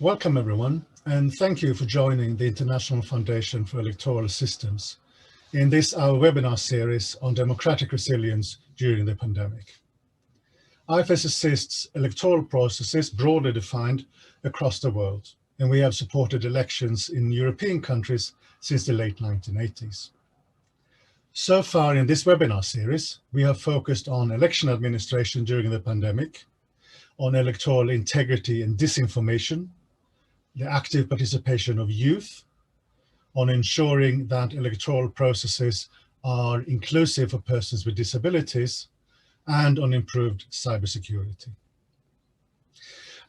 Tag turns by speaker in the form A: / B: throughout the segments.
A: Welcome everyone, and thank you for joining the International Foundation for Electoral Systems in this our webinar series on democratic resilience during the pandemic. IFES assists electoral processes broadly defined across the world, and we have supported elections in European countries since the late 1980s. So far in this webinar series, we have focused on election administration during the pandemic, on electoral integrity and disinformation, the active participation of youth, on ensuring that electoral processes are inclusive for persons with disabilities, and on improved cybersecurity.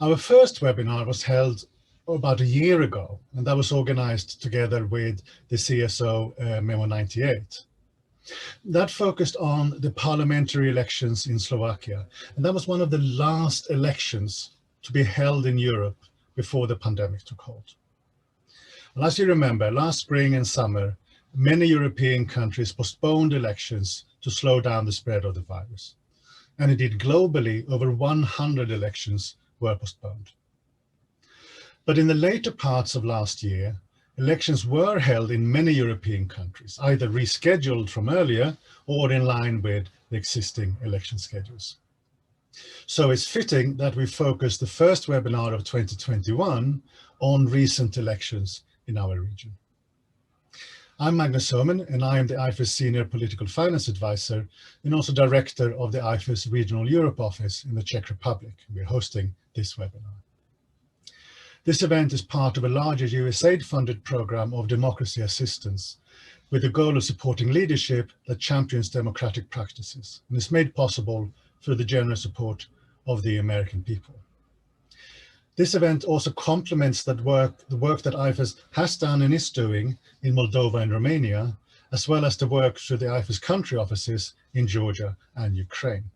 A: Our first webinar was held about a year ago, and that was organized together with the CSO Memo 98. That focused on the parliamentary elections in Slovakia, and that was one of the last elections to be held in Europe before the pandemic took hold. Well, as you remember, last spring and summer, many European countries postponed elections to slow down the spread of the virus. And indeed, globally, over 100 elections were postponed. But in the later parts of last year, elections were held in many European countries, either rescheduled from earlier or in line with the existing election schedules. So it's fitting that we focus the first webinar of 2021 on recent elections in our region. I'm Magnus, and I am the IFES Senior Political Finance Advisor and also Director of the IFES Regional Europe Office in the Czech Republic. We're hosting this webinar. This event is part of a larger USAID-funded program of democracy assistance with the goal of supporting leadership that champions democratic practices, and is made possible through the generous support of the American people. This event also complements the work that IFES has done and is doing in Moldova and Romania, as well as the work through the IFES country offices in Georgia and Ukraine.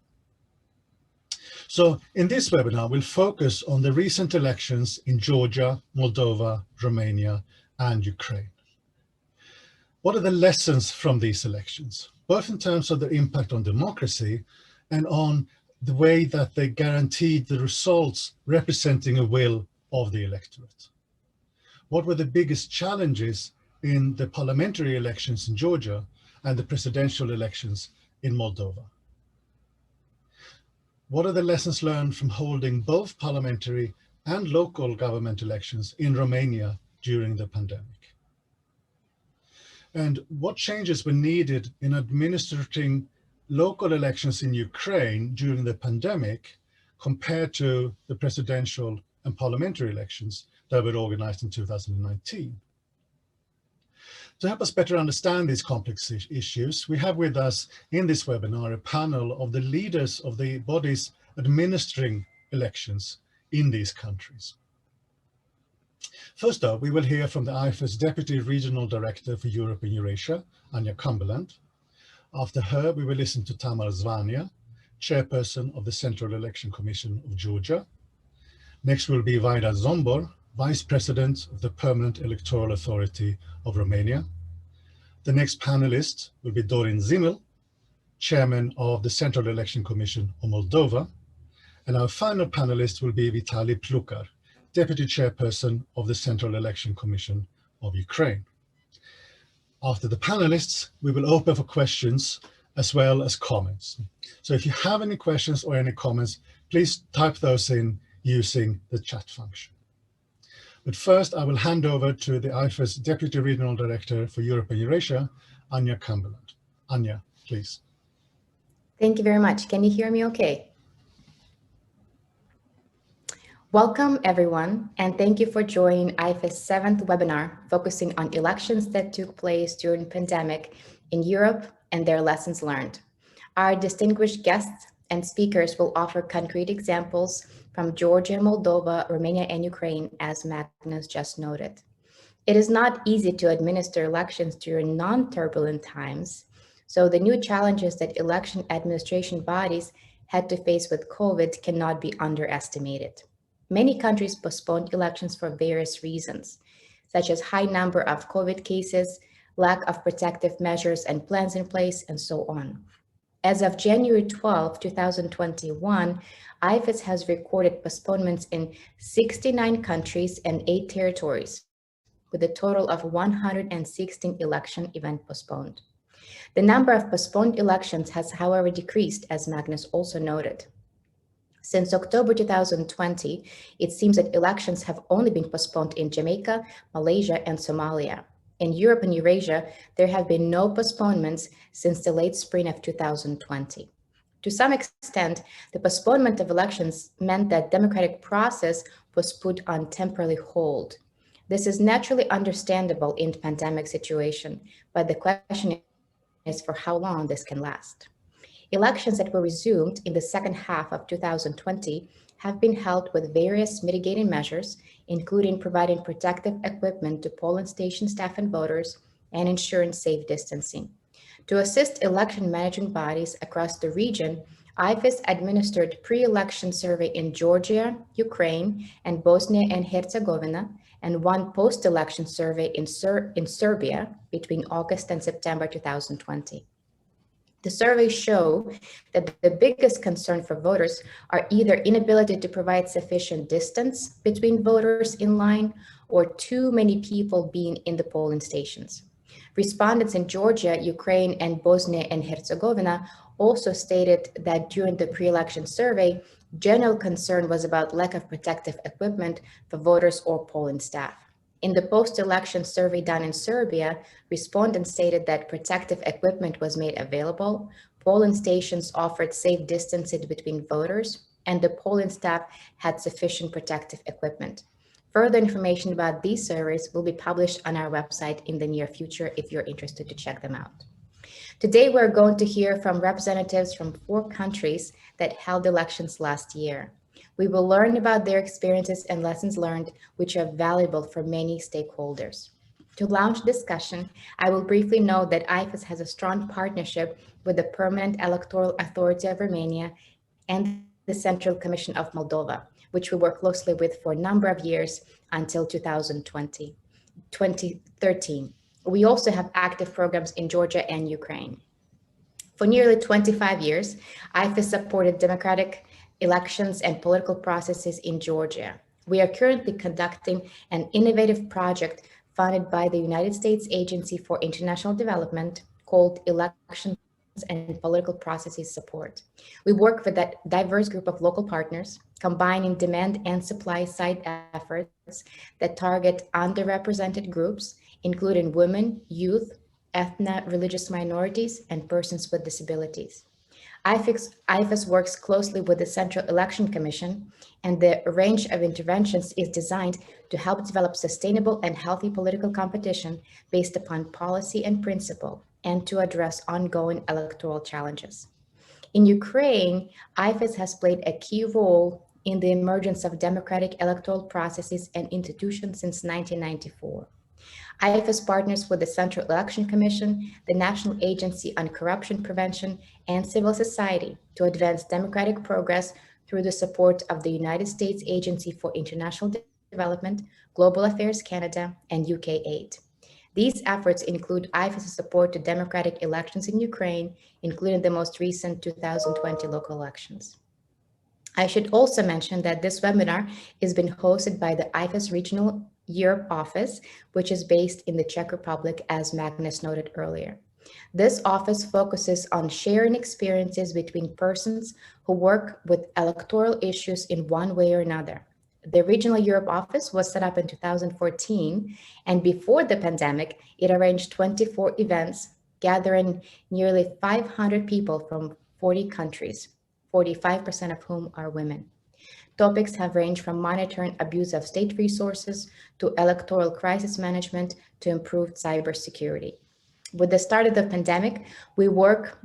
A: So in this webinar, we'll focus on the recent elections in Georgia, Moldova, Romania, and Ukraine. What are the lessons from these elections, both in terms of their impact on democracy and on the way that they guaranteed the results representing a will of the electorate? What were the biggest challenges in the parliamentary elections in Georgia and the presidential elections in Moldova? What are the lessons learned from holding both parliamentary and local government elections in Romania during the pandemic? And what changes were needed in administering local elections in Ukraine during the pandemic compared to the presidential and parliamentary elections that were organized in 2019? To help us better understand these complex issues, we have with us in this webinar a panel of the leaders of the bodies administering elections in these countries. First up, we will hear from the IFES Deputy Regional Director for Europe and Eurasia, Anya Cumberland. After her, we will listen to Tamar Zhvania, Chairperson of the Central Election Commission of Georgia. Next will be Vajda Zsombor, Vice President of the Permanent Electoral Authority of Romania. The next panelist will be Dorin Cimil, Chairman of the Central Election Commission of Moldova. And our final panelist will be Vitalii Plukar, Deputy Chairperson of the Central Election Commission of Ukraine. After the panelists, we will open for questions as well as comments. So if you have any questions or any comments, please type those in using the chat function. But first, I will hand over to the IFES Deputy Regional Director for Europe and Eurasia, Anya Cumberland. Anya, please.
B: Thank you very much. Can you hear me okay? Welcome, everyone, and thank you for joining IFES 7th webinar focusing on elections that took place during the pandemic in Europe and their lessons learned. Our distinguished guests and speakers will offer concrete examples from Georgia, Moldova, Romania, and Ukraine, as Magnus just noted. It is not easy to administer elections during non-turbulent times, so the new challenges that election administration bodies had to face with COVID cannot be underestimated. Many countries postponed elections for various reasons, such as high number of COVID cases, lack of protective measures and plans in place, and so on. As of January 12, 2021, IFES has recorded postponements in 69 countries and 8 territories, with a total of 116 election events postponed. The number of postponed elections has, however, decreased, as Magnus also noted. Since October 2020, it seems that elections have only been postponed in Jamaica, Malaysia, and Somalia. In Europe and Eurasia, there have been no postponements since the late spring of 2020. To some extent, the postponement of elections meant that democratic process was put on temporary hold. This is naturally understandable in the pandemic situation, but the question is for how long this can last. Elections that were resumed in the second half of 2020 have been held with various mitigating measures, including providing protective equipment to polling station staff and voters and ensuring safe distancing. To assist election managing bodies across the region, IFES administered pre-election survey in Georgia, Ukraine, and Bosnia and Herzegovina, and one post-election survey in Serbia between August and September 2020. The surveys show that the biggest concern for voters are either inability to provide sufficient distance between voters in line or too many people being in the polling stations. Respondents in Georgia, Ukraine, and Bosnia and Herzegovina also stated that during the pre-election survey, general concern was about lack of protective equipment for voters or polling staff. In the post-election survey done in Serbia, respondents stated that protective equipment was made available, polling stations offered safe distances between voters, and the polling staff had sufficient protective equipment. Further information about these surveys will be published on our website in the near future if you're interested to check them out. Today, we're going to hear from representatives from 4 countries that held elections last year. We will learn about their experiences and lessons learned, which are valuable for many stakeholders. To launch discussion, I will briefly note that IFES has a strong partnership with the Permanent Electoral Authority of Romania and the Central Commission of Moldova, which we worked closely with for a number of years until 2013. We also have active programs in Georgia and Ukraine. For nearly 25 years, IFES supported democratic elections and political processes in Georgia. We are currently conducting an innovative project funded by the United States Agency for International Development called Elections and Political Processes Support. We work with a diverse group of local partners, combining demand and supply side efforts that target underrepresented groups, including women, youth, ethno-religious minorities, and persons with disabilities. IFES works closely with the Central Election Commission, and the range of interventions is designed to help develop sustainable and healthy political competition based upon policy and principle, and to address ongoing electoral challenges. In Ukraine, IFES has played a key role in the emergence of democratic electoral processes and institutions since 1994. IFES partners with the Central Election Commission, the National Agency on Corruption Prevention, and civil society to advance democratic progress through the support of the United States Agency for International Development, Global Affairs Canada, and UK Aid. These efforts include IFES' support to democratic elections in Ukraine, including the most recent 2020 local elections. I should also mention that this webinar is being hosted by the IFES Regional Europe office, which is based in the Czech Republic, as Magnus noted earlier. This office focuses on sharing experiences between persons who work with electoral issues in one way or another. The Regional Europe office was set up in 2014, and before the pandemic, it arranged 24 events, gathering nearly 500 people from 40 countries, 45% of whom are women. Topics have ranged from monitoring abuse of state resources to electoral crisis management to improved cybersecurity. With the start of the pandemic, we work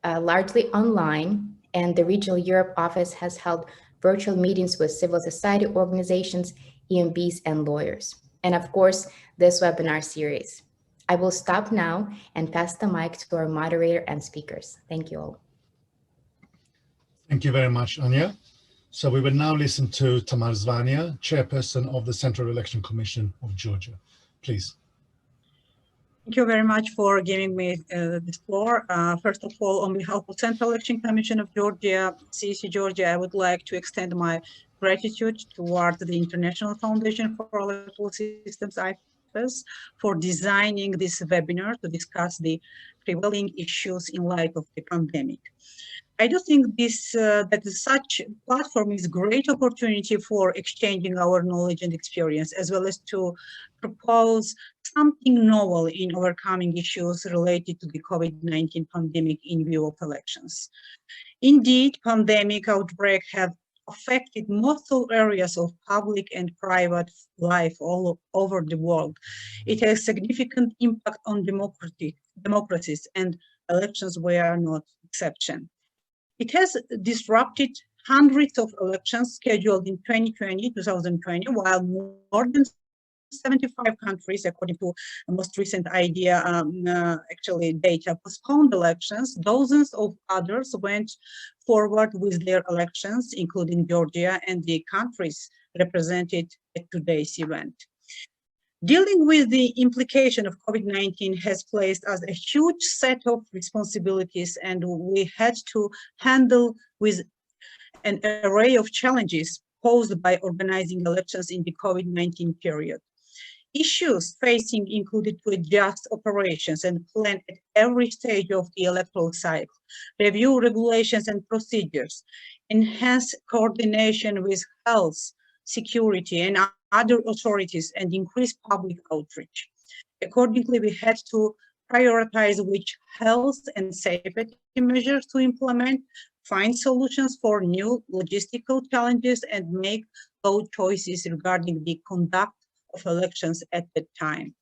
B: largely online, and the Regional Europe office has held virtual meetings with civil society organizations, EMBs, and lawyers. And of course, this webinar series. I will stop now and pass the mic to our moderator and speakers. Thank you all.
A: Thank you very much, Anya. So we will now listen to Tamar Zhvania, Chairperson of the Central Election Commission of Georgia. Please.
C: Thank you very much for giving me this floor. First of all, on behalf of Central Election Commission of Georgia, CEC Georgia, I would like to extend my gratitude toward the International Foundation for Electoral Systems, IFES, for designing this webinar to discuss the prevailing issues in light of the pandemic. I do think that such platform is a great opportunity for exchanging our knowledge and experience, as well as to propose something novel in overcoming issues related to the COVID-19 pandemic in view of elections. Indeed, pandemic outbreak have affected most all areas of public and private life all over the world. It has significant impact on democracies, and elections were not exception. It has disrupted hundreds of elections scheduled in 2020, while more than 75 countries, according to the most recent idea, actually data, postponed elections. Dozens of others went forward with their elections, including Georgia and the countries represented at today's event. Dealing with the implication of COVID-19 has placed us a huge set of responsibilities, and we had to handle with an array of challenges posed by organizing elections in the COVID-19 period. Issues facing included to adjust operations and plan at every stage of the electoral cycle, review regulations and procedures, enhance coordination with health, security, and other authorities, and increase public outreach. Accordingly, we had to prioritize which health and safety measures to implement, find solutions for new logistical challenges, and make bold choices regarding the conduct of elections at that time.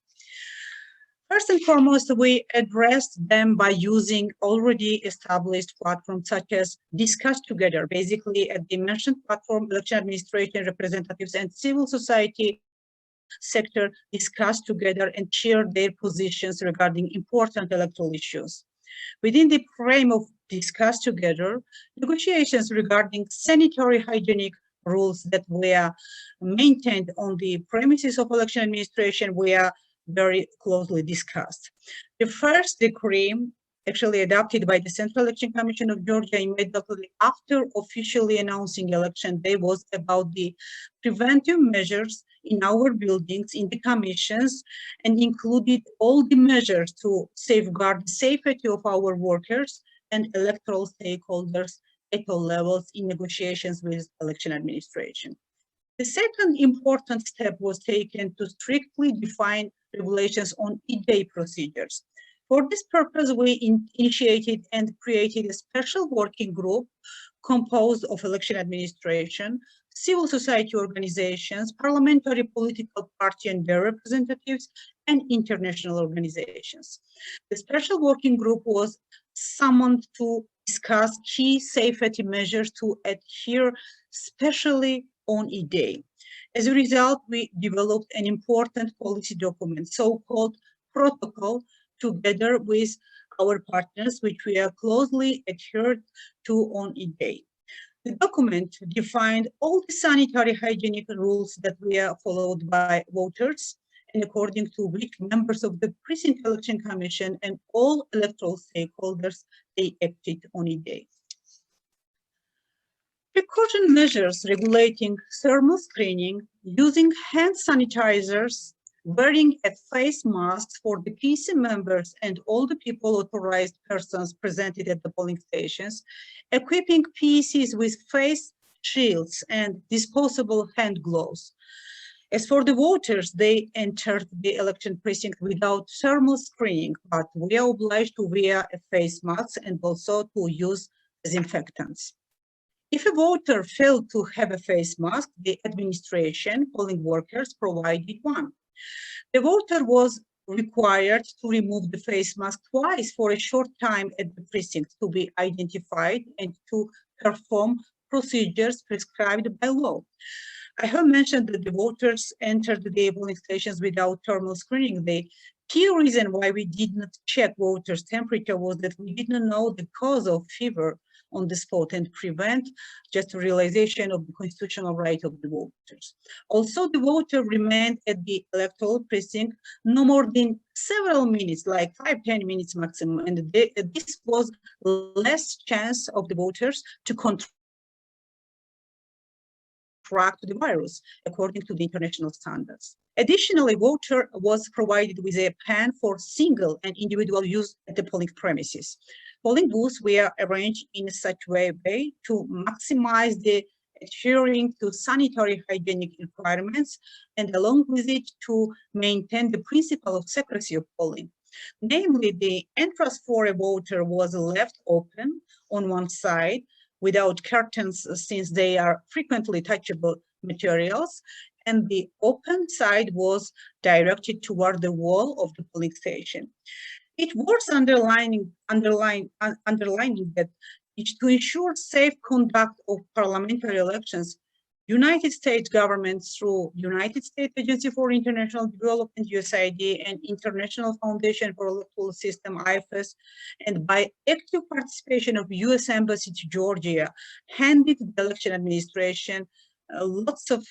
C: First and foremost, we addressed them by using already established platforms such as Discuss Together. Basically, at the mentioned platform, election administration representatives and civil society sector discuss together and share their positions regarding important electoral issues. Within the frame of Discuss Together, negotiations regarding sanitary hygienic rules that were maintained on the premises of election administration were very closely discussed. The first decree, actually adopted by the Central Election Commission of Georgia immediately after officially announcing election day, was about the preventive measures in our buildings, in the commissions, and included all the measures to safeguard the safety of our workers and electoral stakeholders at all levels in negotiations with election administration. The second important step was taken to strictly define regulations on e-day procedures. For this purpose, we initiated and created a special working group composed of election administration, civil society organizations, parliamentary political party and their representatives, and international organizations. The special working group was summoned to discuss key safety measures to adhere, especially on e-day. As a result, we developed an important policy document, so-called protocol, together with our partners, which we are closely adhered to on e-day. The document defined all the sanitary hygienic rules that were followed by voters, and according to which members of the Precinct Election Commission and all electoral stakeholders, they acted on e-day. Precaution measures regulating thermal screening, using hand sanitizers, wearing a face masks for the PC members and all the people authorized persons presented at the polling stations, equipping PCs with face shields and disposable hand gloves. As for the voters, they entered the election precinct without thermal screening, but we are obliged to wear a face mask and also to use disinfectants. If a voter failed to have a face mask, the administration, polling workers, provided one. The voter was required to remove the face mask twice for a short time at the precinct to be identified and to perform procedures prescribed by law. I have mentioned that the voters entered the polling stations without thermal screening. The key reason why we did not check voters' temperature was that we did not know the cause of fever on the spot and prevent just realization of the constitutional right of the voters. Also, the voter remained at the electoral precinct no more than several minutes, like 5-10 minutes maximum, and this was less chance of the voters to contract the virus according to the international standards. Additionally, voter was provided with a pen for single and individual use at the polling premises. Polling booths were arranged in such a way to maximize the adhering to sanitary hygienic requirements and along with it to maintain the principle of secrecy of polling. Namely, the entrance for a voter was left open on one side without curtains since they are frequently touchable materials, and the open side was directed toward the wall of the polling station. It was underlining that to ensure safe conduct of parliamentary elections, United States government through United States Agency for International Development, USAID, and International Foundation for Electoral System, IFES, and by active participation of US Embassy to Georgia, handed the election administration lots of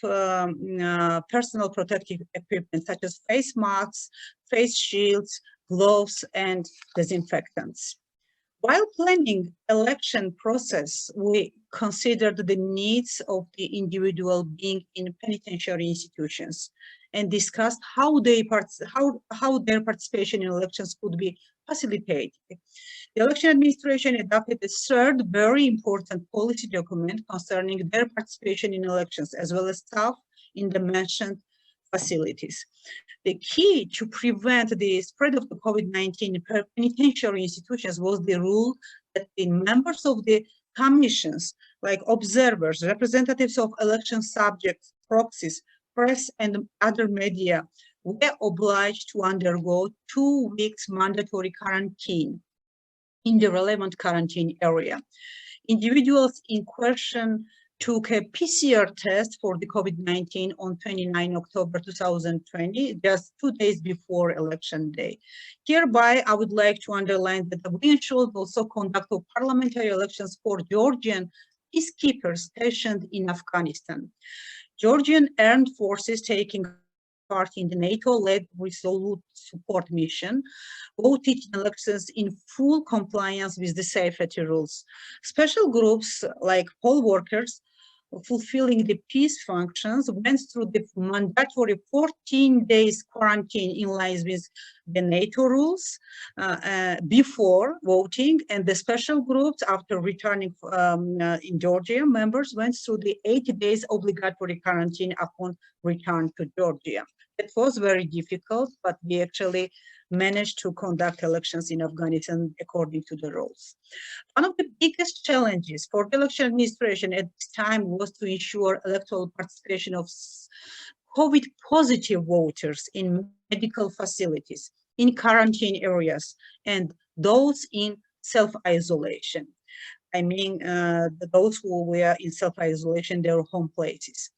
C: personal protective equipment, such as face masks, face shields, gloves, and disinfectants. While planning election process, we considered the needs of the individual being in penitentiary institutions and discussed how their participation in elections could be facilitated. The election administration adopted a third very important policy document concerning their participation in elections, as well as staff in the mentioned facilities. The key to prevent the spread of the COVID-19 in penitentiary institutions was the rule that the members of the commissions, like observers, representatives of election subjects, proxies, press, and other media, were obliged to undergo 2 weeks mandatory quarantine in the relevant quarantine area. Individuals in question took a PCR test for the COVID-19 on 29 October 2020, just 2 days before election day. Hereby, I would like to underline that we ensured also conduct of parliamentary elections for Georgian peacekeepers stationed in Afghanistan. Georgian armed forces taking part in the NATO-led resolute support mission voted in elections in full compliance with the safety rules. Special groups like poll workers fulfilling the peace functions went through the mandatory 14 days quarantine in line with the NATO rules before voting, and the special groups after returning in Georgia, members went through the 8 days obligatory quarantine upon return to Georgia. It was very difficult, but we actually managed to conduct elections in Afghanistan according to the rules. One of the biggest challenges for the election administration at this time was to ensure electoral participation of COVID positive voters in medical facilities, in quarantine areas, and those in self-isolation. I mean, those who were in self-isolation, their home places.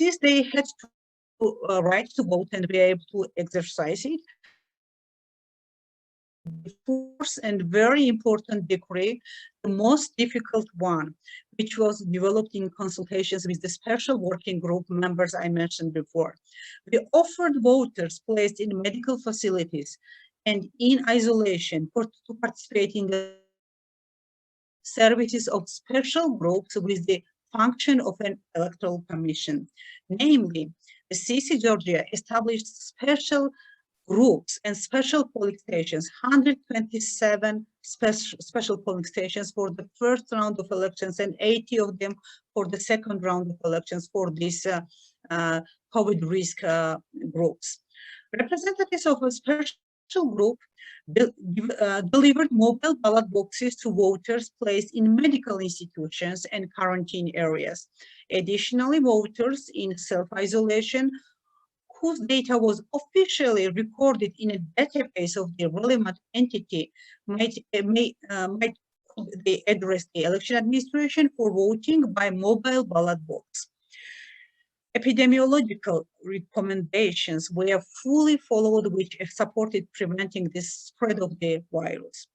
C: Since they had to right to vote and be able to exercise it, the fourth and very important decree, the most difficult one, which was developed in consultations with the special working group members I mentioned before. We offered voters placed in medical facilities and in isolation to participate in the services of special groups with the function of an electoral commission. Namely, the CC Georgia established special groups and special polling stations, 127 special polling stations for the first round of elections and 80 of them for the second round of elections for these COVID risk groups. Representatives of a special group delivered mobile ballot boxes to voters placed in medical institutions and quarantine areas. Additionally, voters in self-isolation whose data was officially recorded in a database of the relevant entity might address the election administration for voting by mobile ballot box. Epidemiological recommendations were fully followed, which supported preventing the spread of the virus.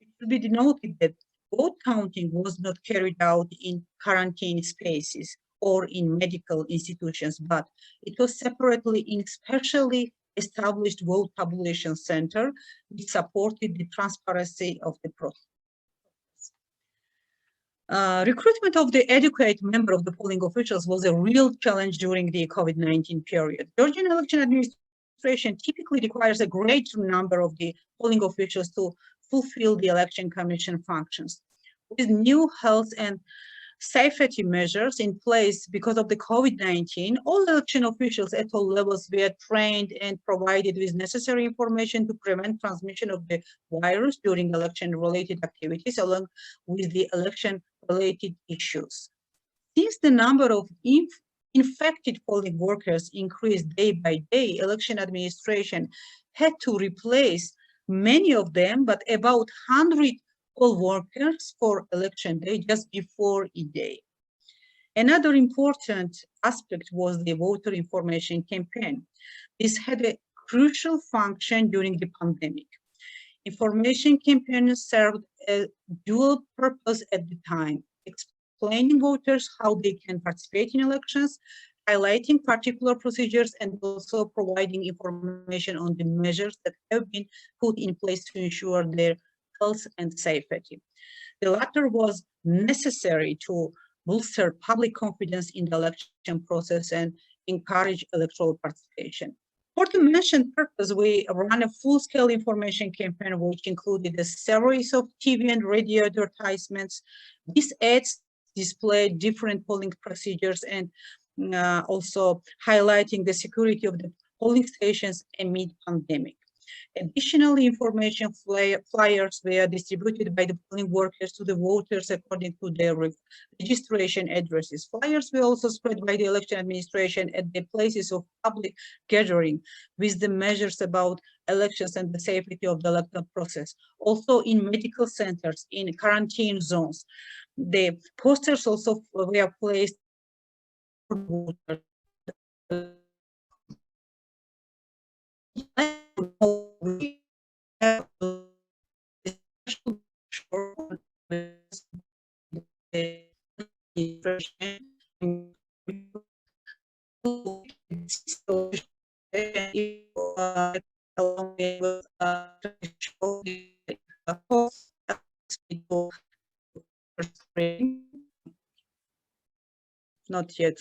C: It should be noted that vote counting was not carried out in quarantine spaces or in medical institutions, but it was separately in specially established vote tabulation center, which supported the transparency of the process. Recruitment of the adequate member of the polling officials was a real challenge during the COVID-19 period. Georgian election administration typically requires a greater number of the polling officials to fulfill the election commission functions. With new health and safety measures in place because of the COVID-19, all election officials at all levels were trained and provided with necessary information to prevent transmission of the virus during election-related activities, along with the election-related issues. Since the number of infected polling workers increased day by day, election administration had to replace many of them, but about 100 poll workers for election day just before E-Day. Another important aspect was the voter information campaign. This had a crucial function during the pandemic. Information campaigns served a dual purpose at the time, explaining voters how they can participate in elections, highlighting particular procedures, and also providing information on the measures that have been put in place to ensure their health and safety. The latter was necessary to bolster public confidence in the election process and encourage electoral participation. For the mentioned purpose, we ran a full-scale information campaign, which included a series of TV and radio advertisements. These ads displayed different polling procedures and also highlighting the security of the polling stations amid pandemic. Additionally, information flyers were distributed by the polling workers to the voters according to their registration addresses. Flyers were also spread by the election administration at the places of public gathering with the measures about elections and the safety of the electoral process. Also in medical centers, in quarantine zones. The posters also were placed for voters. We have not yet.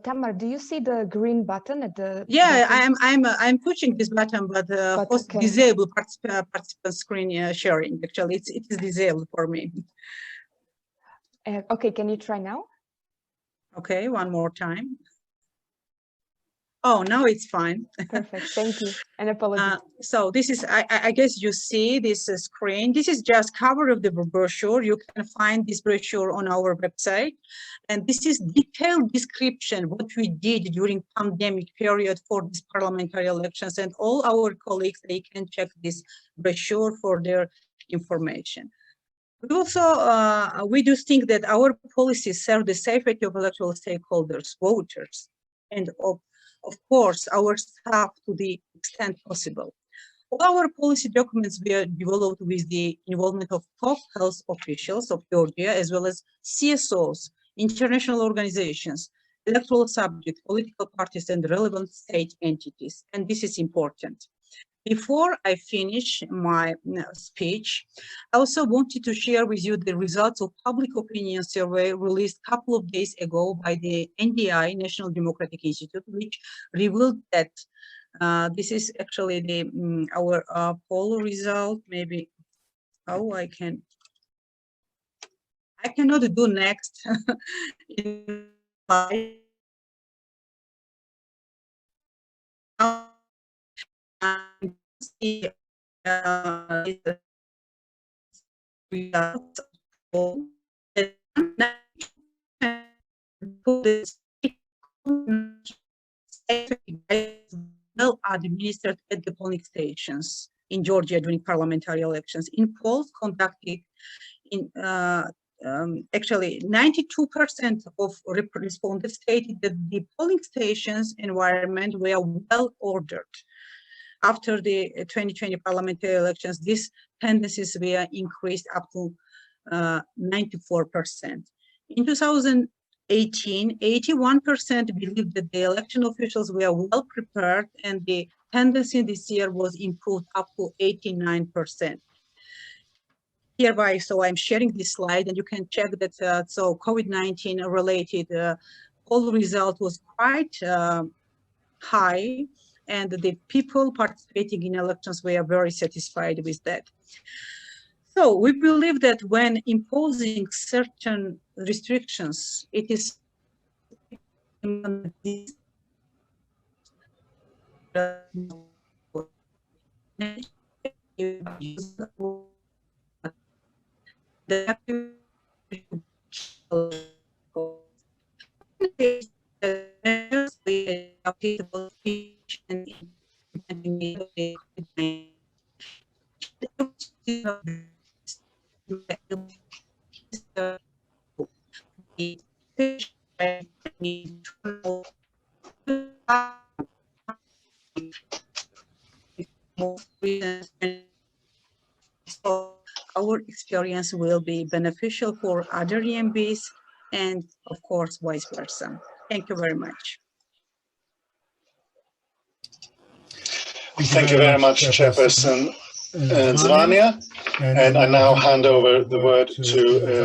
D: Tamar, do you see the green button at the?
C: Yeah,
D: bottom?
C: I'm pushing this button, but host
D: okay.
C: disable participant screen sharing. Actually, it is disabled for me.
D: Okay, can you try now?
C: Okay, one more time. Oh, now it's fine.
D: Perfect, thank you. And apologies.
C: So this is, I guess you see this screen. This is just cover of the brochure. You can find this brochure on our website. And this is detailed description what we did during pandemic period for these parliamentary elections. And all our colleagues, they can check this brochure for their information. We also, we do think that our policies serve the safety of electoral stakeholders, voters, and of course, our staff to the extent possible. All our policy documents were developed with the involvement of top health officials of Georgia, as well as CSOs, international organizations, electoral subjects, political parties, and relevant state entities. And this is important. Before I finish my speech, I also wanted to share with you the results of public opinion survey released a couple of days ago by the NDI, National Democratic Institute, which revealed that this is actually the our poll result. Maybe how I cannot do next. Well administered at the polling stations in Georgia during parliamentary elections. In polls conducted in actually 92% of respondents stated that the polling stations environment were well ordered. after the 2020 parliamentary elections, these tendencies were increased up to 94%. In 2018, 81% believed that the election officials were well prepared, and the tendency this year was improved up to 89%. Hereby, so I'm sharing this slide, and you can check that. So COVID-19 related poll result was quite high, and the people participating in elections were very satisfied with that. So we believe that when imposing certain restrictions, it is so our experience will be beneficial for other EMBs and, of course, vice versa. Thank you very much.
A: Thank you very much, Chairperson Zhvania. And I now hand over the word to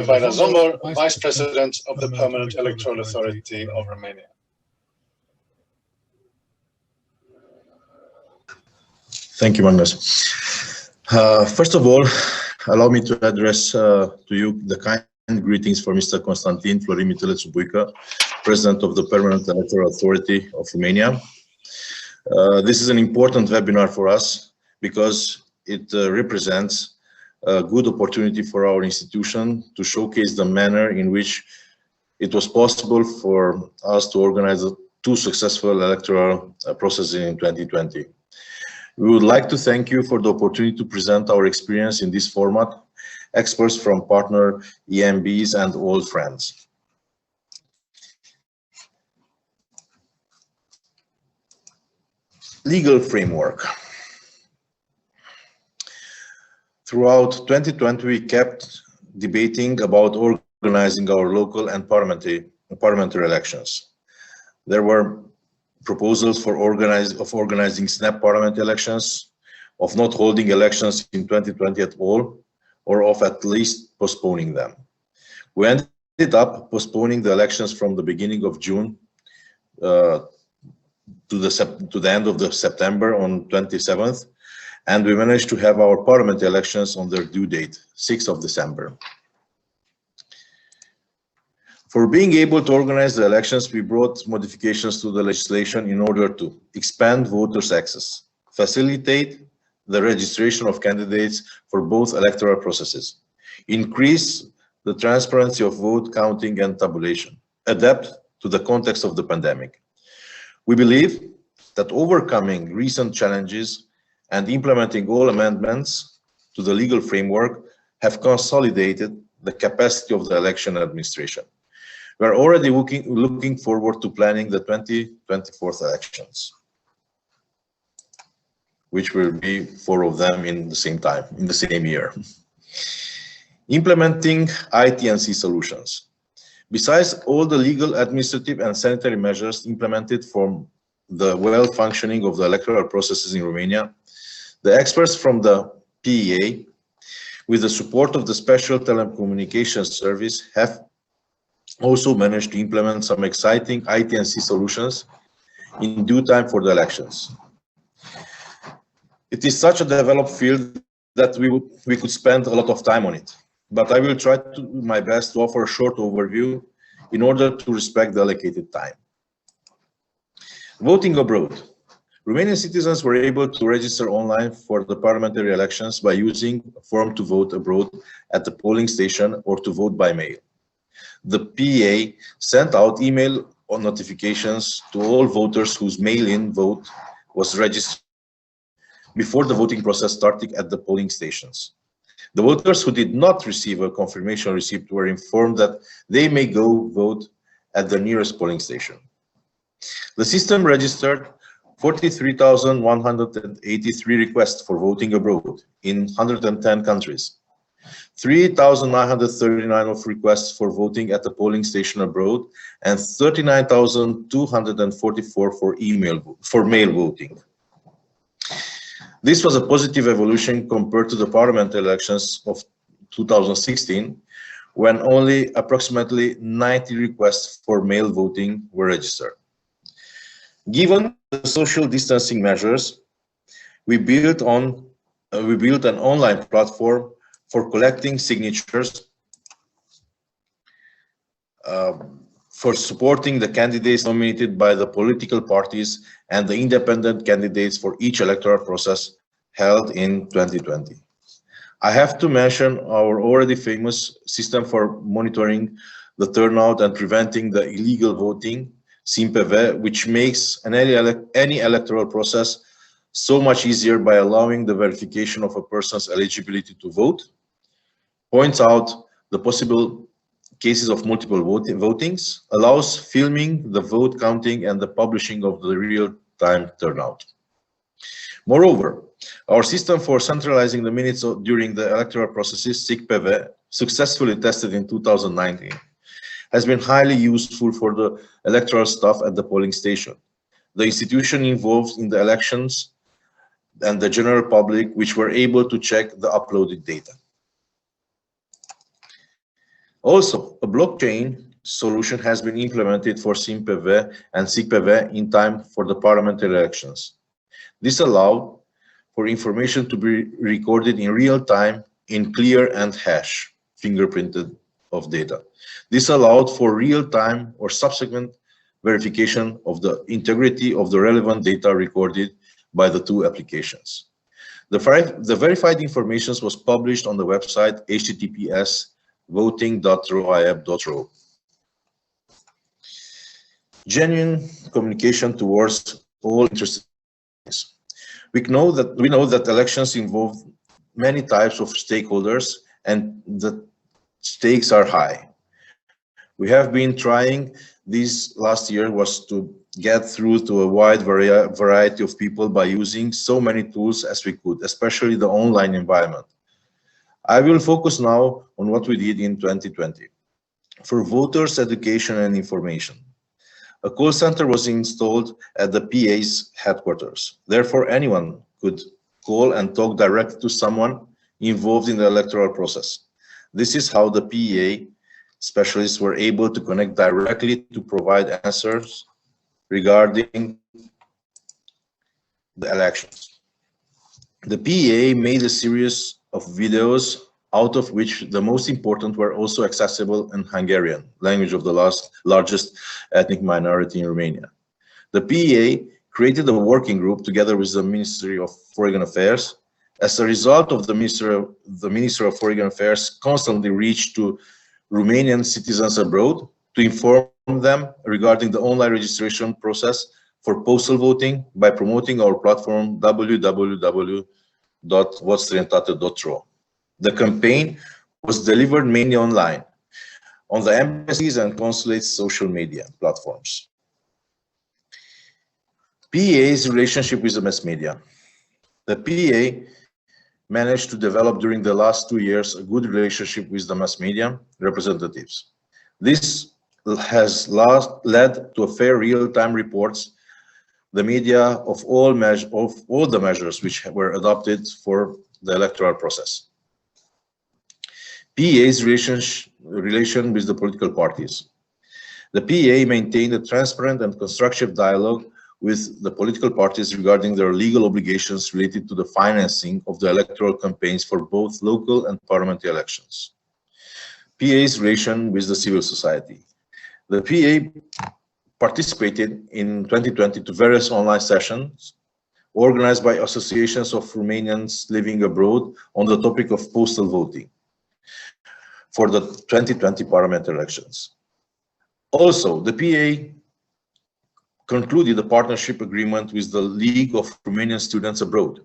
A: Vajda Zsombor, Vice President of the Permanent Electoral Authority of Romania.
E: Thank you, Magnus. First of all, allow me to address to you the kind greetings for Mr. Constantin Florin Mitălețu Buică, President of the Permanent Electoral Authority of Romania. This is an important webinar for us because it represents a good opportunity for our institution to showcase the manner in which it was possible for us to organize two successful electoral processes in 2020. We would like to thank you for the opportunity to present our experience in this format, experts from partner EMBs and old friends. Legal framework. Throughout 2020, we kept debating about organizing our local and parliamentary elections. There were proposals for organizing snap parliament elections, of not holding elections in 2020 at all, or of at least postponing them. We ended up postponing the elections from the beginning of June to the end of September on 27th, and we managed to have our parliament elections on their due date, 6th of December. For being able to organize the elections, we brought modifications to the legislation in order to expand voters' access, facilitate the registration of candidates for both electoral processes, increase the transparency of vote counting and tabulation, adapt to the context of the pandemic. We believe that overcoming recent challenges and implementing all amendments to the legal framework have consolidated the capacity of the election administration. We are already looking forward to planning the 2024 elections, which will be 4 of them in the same time, in the same year. Implementing IT&C solutions. Besides all the legal, administrative and sanitary measures implemented for the well-functioning of the electoral processes in Romania, the experts from the PEA, with the support of the Special Telecommunications Service, have also managed to implement some exciting IT&C solutions in due time for the elections. It is such a developed field that we could spend a lot of time on it, but I will try to do my best to offer a short overview in order to respect the allocated time. Voting abroad. Romanian citizens were able to register online for the parliamentary elections by using a form to vote abroad at the polling station or to vote by mail. The PEA sent out email notifications to all voters whose mail-in vote was registered before the voting process started at the polling stations. The voters who did not receive a confirmation receipt were informed that they may go vote at the nearest polling station. The system registered 43,183 requests for voting abroad in 110 countries, 3,939 of requests for voting at the polling station abroad, and 39,244 for mail voting. This was a positive evolution compared to the parliament elections of 2016, when only approximately 90 requests for mail voting were registered. Given the social distancing measures, we built an online platform for collecting signatures for supporting the candidates nominated by the political parties and the independent candidates for each electoral process held in 2020. I have to mention our already famous system for monitoring the turnout and preventing the illegal voting, CIMPV, which makes any electoral process so much easier by allowing the verification of a person's eligibility to vote, points out the possible cases of multiple votings, allows filming the vote counting and the publishing of the real-time turnout. Moreover, our system for centralizing the minutes during the electoral processes, SICPV, successfully tested in 2019, has been highly useful for the electoral staff at the polling station, the institution involved in the elections, and the general public, which were able to check the uploaded data. Also, a blockchain solution has been implemented for SIMPV and SICPV in time for the parliamentary elections. This allowed for information to be recorded in real time in clear and hash, fingerprinted of data. This allowed for real-time or subsequent verification of the integrity of the relevant data recorded by the two applications. The verified information was published on the website https://voting.roiep.ro. Genuine communication towards all interested parties. We know that elections involve many types of stakeholders and the stakes are high. We have been trying this last year was to get through to a wide variety of people by using so many tools as we could, especially the online environment. I will focus now on what we did in 2020. For voters' education and information, a call center was installed at the PA's headquarters. Therefore, anyone could call and talk directly to someone involved in the electoral process. This is how the PA specialists were able to connect directly to provide answers regarding the elections. The PA made a series of videos, out of which the most important were also accessible in Hungarian, language of the largest ethnic minority in Romania. The PA created a working group together with the Ministry of Foreign Affairs. As a result of the Minister of Foreign Affairs constantly reached to Romanian citizens abroad to inform them regarding the online registration process for postal voting by promoting our platform www.votstrăinătate.ro. The campaign was delivered mainly online, on the embassies and consulates' social media platforms. PA's relationship with the mass media. The PA managed to develop during the last 2 years a good relationship with the mass media representatives. This has led to a fair real-time reports the media of all the measures which were adopted for the electoral process. PA's relation with the political parties. The PA maintained a transparent and constructive dialogue with the political parties regarding their legal obligations related to the financing of the electoral campaigns for both local and parliamentary elections. PA's relation with the civil society. The PA participated in 2020 to various online sessions organized by associations of Romanians living abroad on the topic of postal voting for the 2020 parliamentary elections. Also, the PA concluded a partnership agreement with the League of Romanian Students Abroad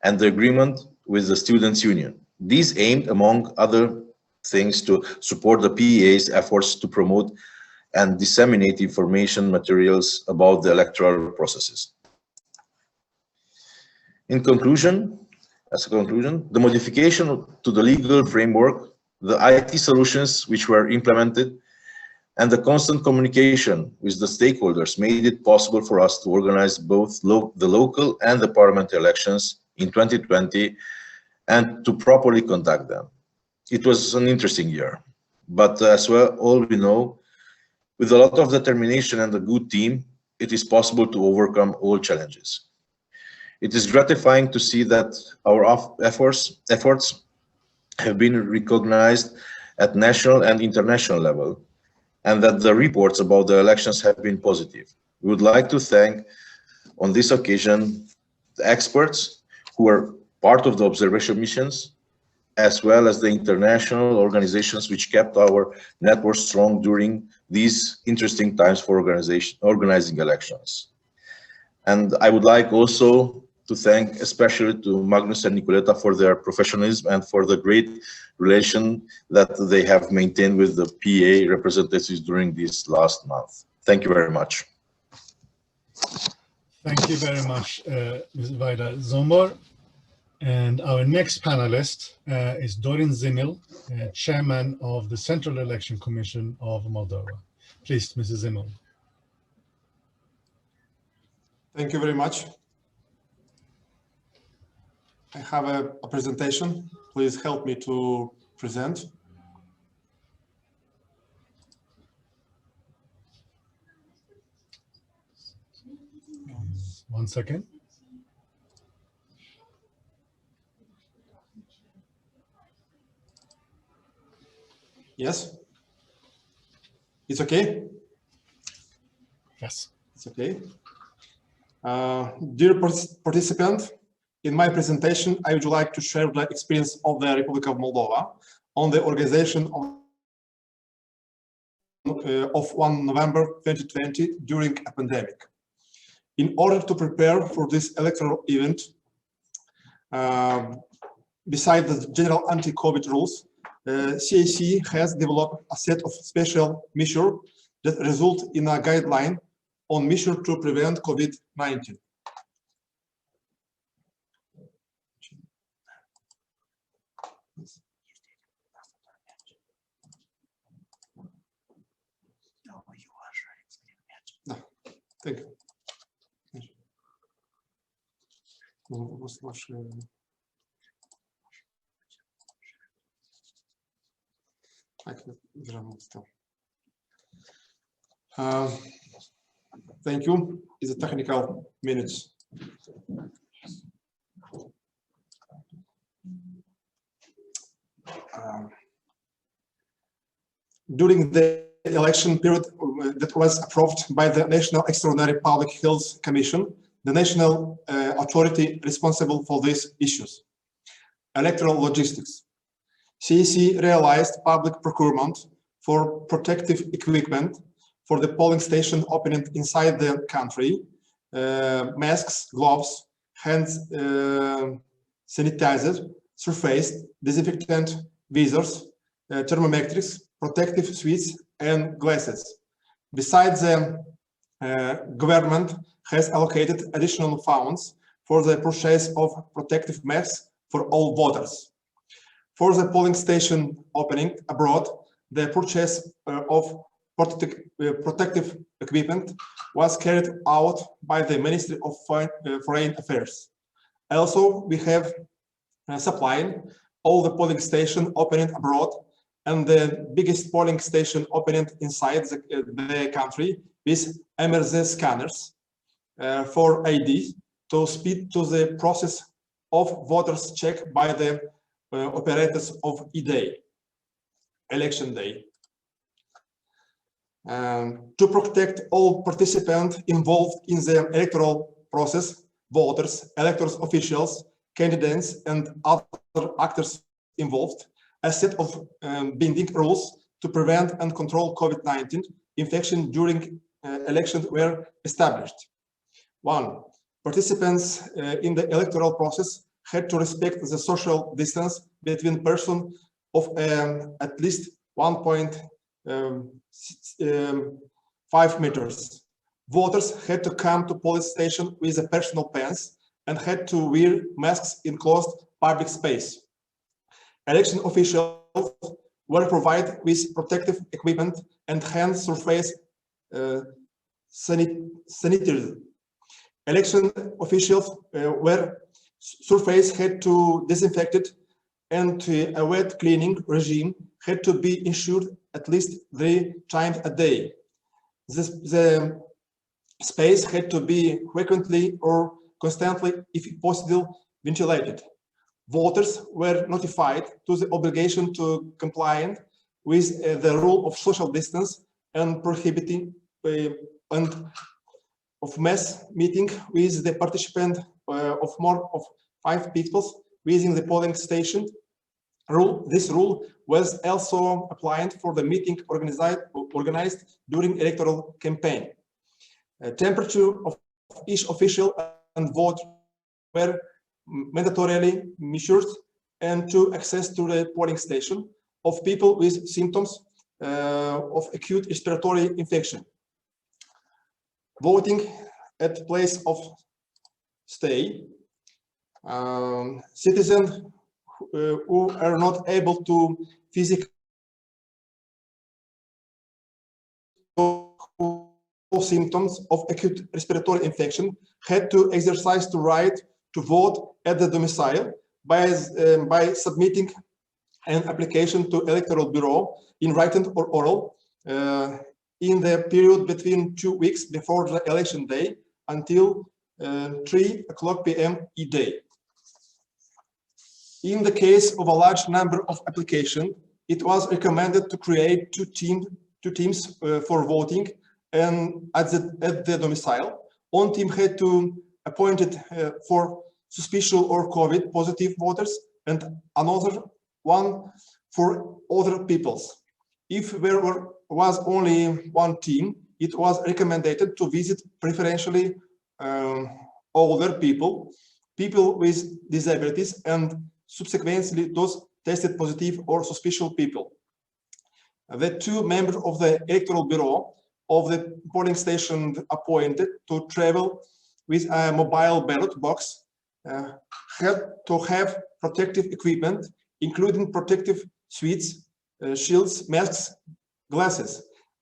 E: and the agreement with the Students' Union. These aimed, among other things, to support the PA's efforts to promote and disseminate information materials about the electoral processes. In conclusion, the modification to the legal framework, the IT solutions which were implemented, and the constant communication with the stakeholders made it possible for us to organize both the local and the parliamentary elections in 2020 and to properly conduct them. It was an interesting year, but as well, all we know, with a lot of determination and a good team, it is possible to overcome all challenges. It is gratifying to see that our efforts have been recognized at national and international level, and that the reports about the elections have been positive. We would like to thank, on this occasion, the experts who were part of the observation missions, as well as the international organizations which kept our network strong during these interesting times for organizing elections. And I would like also to thank especially to Magnus and Nicoleta for their professionalism and for the great relation that they have maintained with the PA representatives during this last month. Thank you very much.
A: Thank you very much, Ms. Vajda. Zsombor. And our next panelist is Dorin Cimil, Chairman of the Central Election Commission of Moldova. Please, Mrs. Cimil.
F: Thank you very much. I have a presentation. Please help me to present.
A: One second.
F: Yes? It's okay?
A: Yes.
F: It's okay. Dear participant, in my presentation, I would like to share the experience of the Republic of Moldova on the organization of 1 November 2020 during a pandemic. In order to prepare for this electoral event, besides the general anti-COVID rules, CAC has developed a set of special measures that result in a guideline on measures to prevent COVID-19. Thank you. Thank you. It's a technical minutes. During the election period that was approved by the National Extraordinary Public Health Commission, the national authority responsible for these issues, electoral logistics. CAC realized public procurement for protective equipment for the polling station opening inside the country, masks, gloves, hand sanitizer, surface, disinfectant, visors, thermometrics, protective suits, and glasses. Besides, the government has allocated additional funds for the purchase of protective masks for all voters. For the polling station opening abroad, the purchase of protective equipment was carried out by the Ministry of Foreign Affairs. Also, we have supplied all the polling station opening abroad and the biggest polling station opening inside the country with MRZ scanners for ID to speed to the process of voters check by the operators of E-Day, election day. To protect all participants involved in the electoral process, voters, electors officials, candidates, and other actors involved, a set of binding rules to prevent and control COVID-19 infection during elections were established. 1. Participants in the electoral process had to respect the social distance between persons of at least 1.5 meters. Voters had to come to police station with a personal pass and had to wear masks in closed public space. Election officials were provided with protective equipment and hand surface sanitizer. Election officials were surface had to disinfected, and a wet cleaning regime had to be ensured at least 3 times a day. The space had to be frequently or constantly, if possible, ventilated. Voters were notified to the obligation to comply with the rule of social distance and prohibiting of mass meeting with the participant of more of 5 people within the polling station. This rule was also applied for the meeting organized during electoral campaign. Temperature of each official and vote were mandatorily measured, and to access to the polling station of people with symptoms of acute respiratory infection. Voting at place of stay. Citizens who are not able to physically symptoms of acute respiratory infection had to exercise the right to vote at the domicile by submitting an application to Electoral Bureau in written or oral in the period between 2 weeks before the election day until 3:00 p.m. each day. In the case of a large number of applications, it was recommended to create two teams for voting and at the domicile. One team had to appointed for suspicious or COVID positive voters and another one for other peoples. If there was only one team, it was recommended to visit preferentially older people, people with disabilities, and subsequently those tested positive or suspicious people. The 2 members of the Electoral Bureau of the polling station appointed to travel with a mobile ballot box had to have protective equipment, including protective suits, shields, masks, glasses.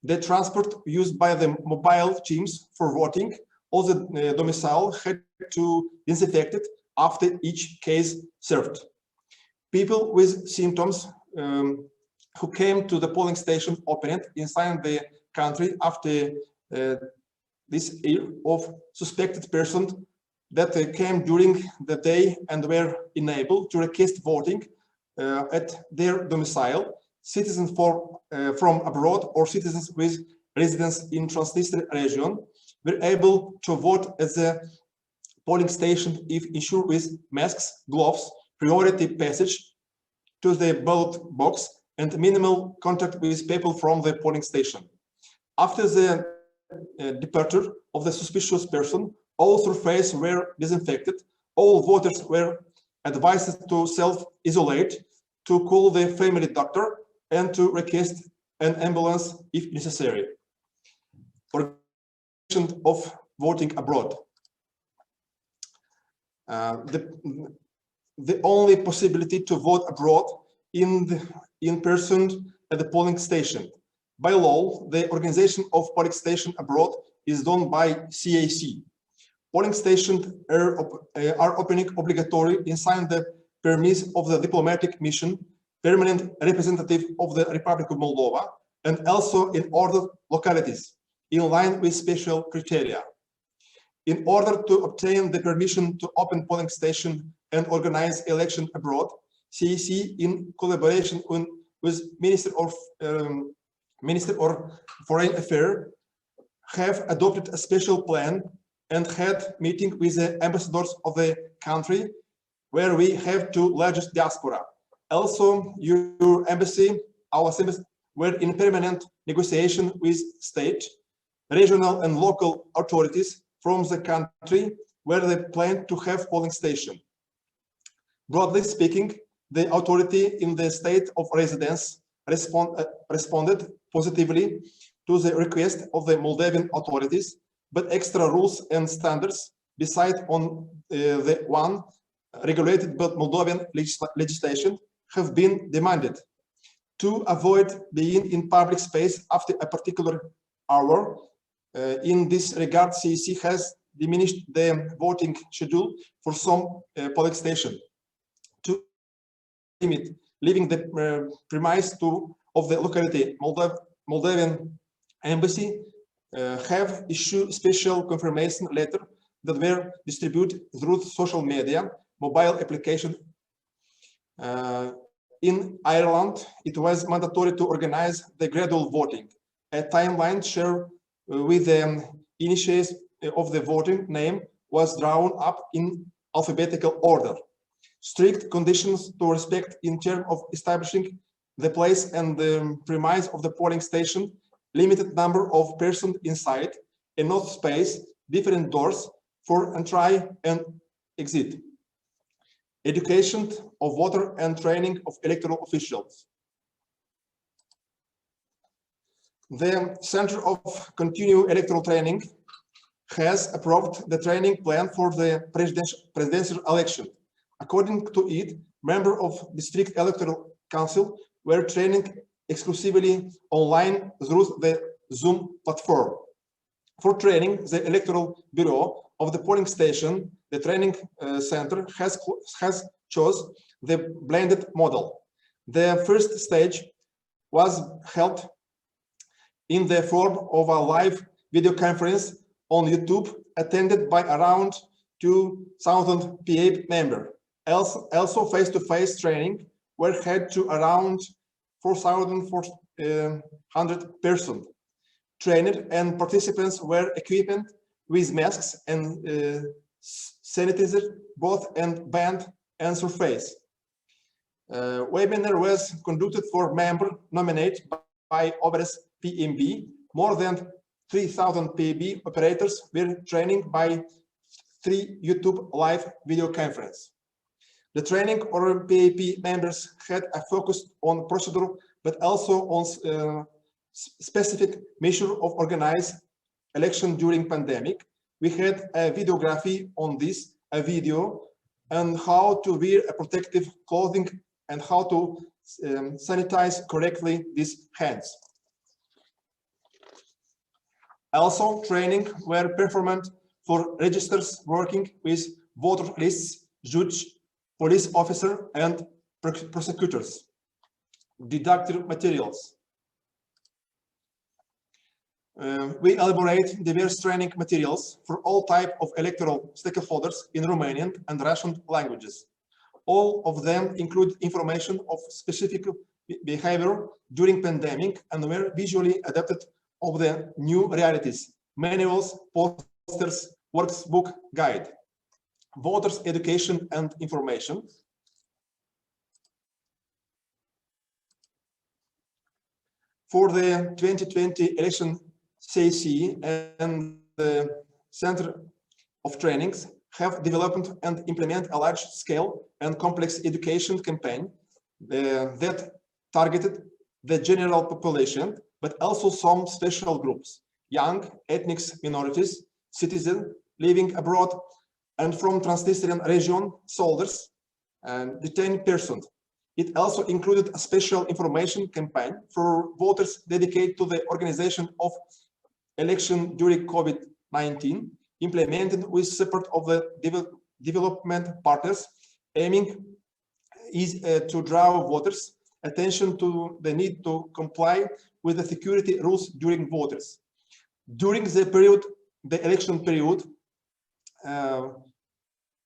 F: The transport used by the mobile teams for voting or the domicile had to disinfect it after each case served. People with symptoms who came to the polling station opened inside the country after this year of suspected persons that came during the day and were enabled to request voting at their domicile. Citizens from abroad or citizens with residence in Transnistria region were able to vote at the polling station if insured with masks, gloves, priority passage to the ballot box, and minimal contact with people from the polling station. After the departure of the suspicious person, all surfaces were disinfected, all voters were advised to self-isolate, to call the family doctor, and to request an ambulance if necessary. Organization of voting abroad. The only possibility to vote abroad in person at the polling station. By law, the organization of polling station abroad is done by CAC. Polling stations are opening obligatory inside the premise of the diplomatic mission, permanent representative of the Republic of Moldova, and also in other localities, in line with special criteria. In order to obtain the permission to open polling station and organize election abroad, CAC, in collaboration with Minister of Foreign Affairs, have adopted a special plan and had meeting with the ambassadors of the country, where we have 2 largest diaspora. Also, your embassy, our embassy, were in permanent negotiation with state, regional and local authorities from the country where they plan to have polling station. Broadly speaking, the authority in the state of residence responded positively to the request of the Moldovan authorities, but extra rules and standards besides on the one regulated by Moldovan legislation, have been demanded to avoid being in public space after a particular hour. In this regard, CEC has diminished the voting schedule for some polling stations to limit leaving the premise of the locality. Moldovan embassy have issued special confirmation letter that were distributed through social media, mobile application. In Ireland, it was mandatory to organize the gradual voting. A timeline shared with the initiators of the voting name was drawn up in alphabetical order. Strict conditions to respect in terms of establishing the place and the premise of the polling station, limited number of persons inside, enough space, different doors for entry and exit. Education of voter and training of electoral officials. The Center of Continuing Electoral Training has approved the training plan for the presidential election. According to it, members of District Electoral Council were trained exclusively online through the Zoom platform. For training, the Electoral Bureau of the polling station, the training center has chose the blended model. The first stage was held in the form of a live video conference on YouTube, attended by around 2,000 PA members. Also, face-to-face training were held to around 4,400 persons. Trained and participants were equipped with masks and sanitizer, both and band and surface. Webinar was conducted for members nominated by OBRS PMB. More than 3,000 PB operators were trained by 3 YouTube live video conference. The training or PAP members had a focus on procedure, but also on specific measure of organized election during pandemic. We had a videography on this, a video, and how to wear a protective clothing and how to sanitize correctly these hands. Also, training were performed for registers working with voter lists, judge, police officer, and prosecutors. Didactic materials. We elaborate diverse training materials for all types of electoral stakeholders in Romanian and Russian languages. All of them include information of specific behavior during pandemic and were visually adapted of the new realities, manuals, posters, workbook, guide, voters education and information. For the 2020 election, CEC and the Center of Trainings have developed and implement a large-scale and complex education campaign that targeted the general population, but also some special groups, young ethnic minorities, citizens living abroad, and from Transnistrian region, soldiers, and detained persons. It also included a special information campaign for voters dedicated to the organization of election during COVID-19, implemented with support of the development partners, aiming is to draw voters' attention to the need to comply with the security rules during voters. During the period, the election period,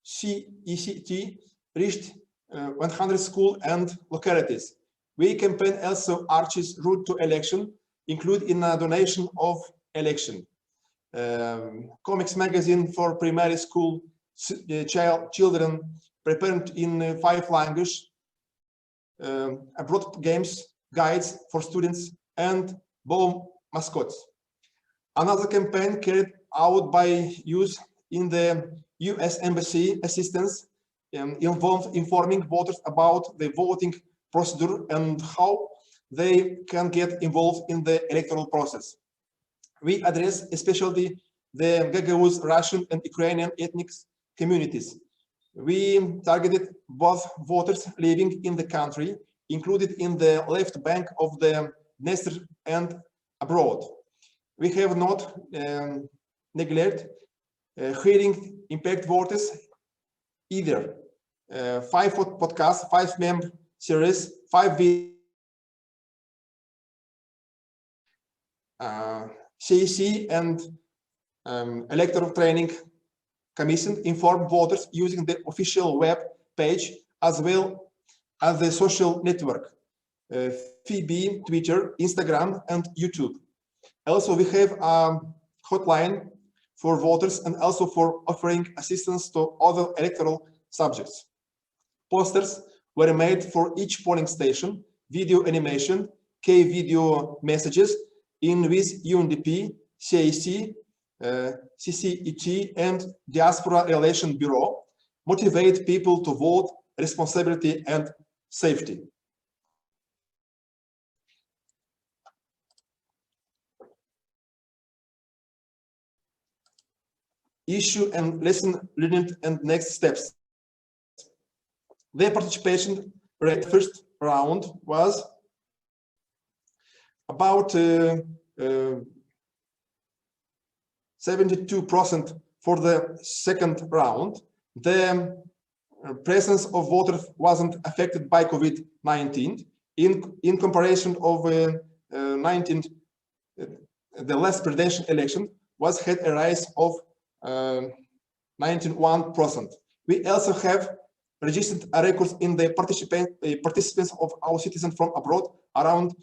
F: CECT reached 100 schools and localities. We campaign also Archie's route to election, include in a donation of election. Comics magazine for primary school children prepared in 5 languages, abroad games, guides for students, and ball mascots. Another campaign carried out by youth in the US Embassy assistance involved informing voters about the voting procedure and how they can get involved in the electoral process. We address especially the Gagauz Russian and Ukrainian ethnic communities. We targeted both voters living in the country, included in the left bank of the Dniester and abroad. We have not neglected hearing impact voters either. 5 podcasts, 5 member series, 5 videos. CEC and Electoral Training Commission inform voters using the official web page as well as the social network, FB, Twitter, Instagram, and YouTube. Also, we have a hotline for voters and also for offering assistance to other electoral subjects. Posters were made for each polling station, video animation, K-video messages in with UNDP, CAC, CCET, and Diaspora Relation Bureau, motivate people to vote, responsibility, and safety. Issue and lesson learned and next steps. The participation rate first round was about 72% for the second round. The presence of voters wasn't affected by COVID-19 in comparison of the last presidential election was had a rise of 91%. We also have registered a record in the participants of our citizens from abroad around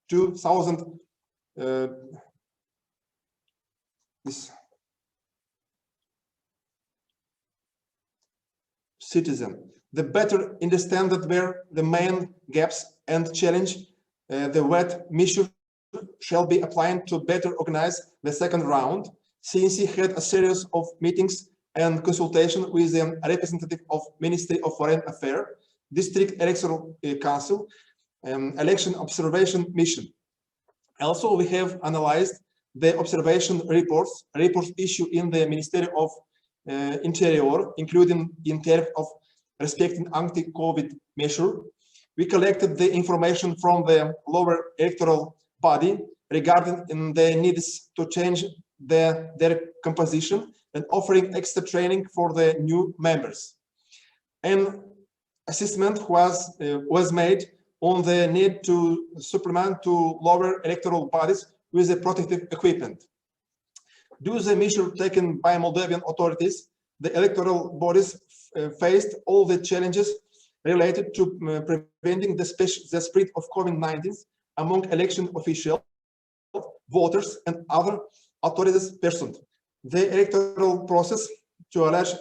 F: 2,000 citizens. The better understand that where the main gaps and challenge the wet measure shall be applied to better organize the second round. CNC had a series of meetings and consultation with the representative of Ministry of Foreign Affairs, District Electoral Council, Election Observation Mission. Also, we have analyzed the observation reports issued in the Ministry of Interior, including in terms of respecting anti-COVID measure. We collected the information from the lower electoral body regarding the needs to change their composition and offering extra training for the new members. An assessment was made on the need to supplement to lower electoral bodies with the protective equipment. Due to the measure taken by Moldovan authorities, the electoral bodies faced all the challenges related to preventing the spread of COVID-19 among election officials, voters, and other authorities present. The electoral process, to a large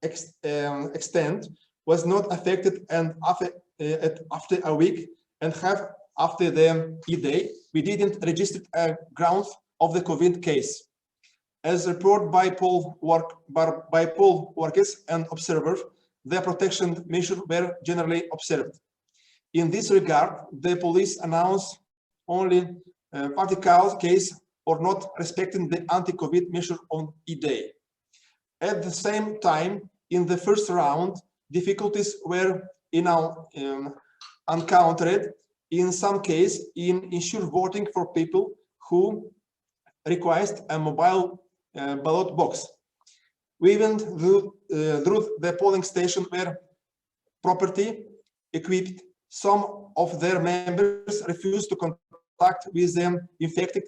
F: extent, was not affected, and after a week and a half after the E-Day, we didn't register a ground of the COVID case. As reported by poll workers and observers, the protection measures were generally observed. In this regard, the police announced only particular case or not respecting the anti-COVID measure on E-Day. At the same time, in the first round, difficulties were encountered in some cases in ensure voting for people who request a mobile ballot box. Even though the polling station were properly equipped, some of their members refused to contact with them infected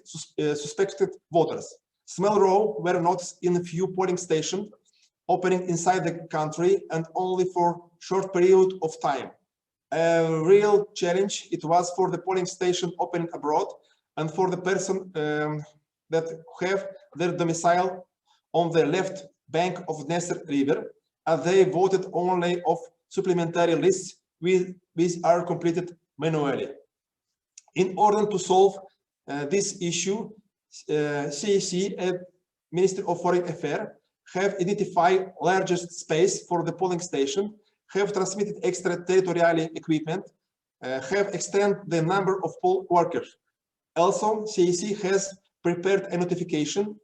F: suspected voters. Small rows were noticed in a few polling stations opening inside the country and only for short period of time. A real challenge it was for the polling station opening abroad and for the person that have their domicile on the left bank of Dniester River, as they voted only of supplementary lists which are completed manually. In order to solve this issue, CEC and Ministry of Foreign Affairs have identified largest space for the polling station, have transmitted extraterritorial equipment, have extended the number of poll workers. Also, CEC has prepared a notification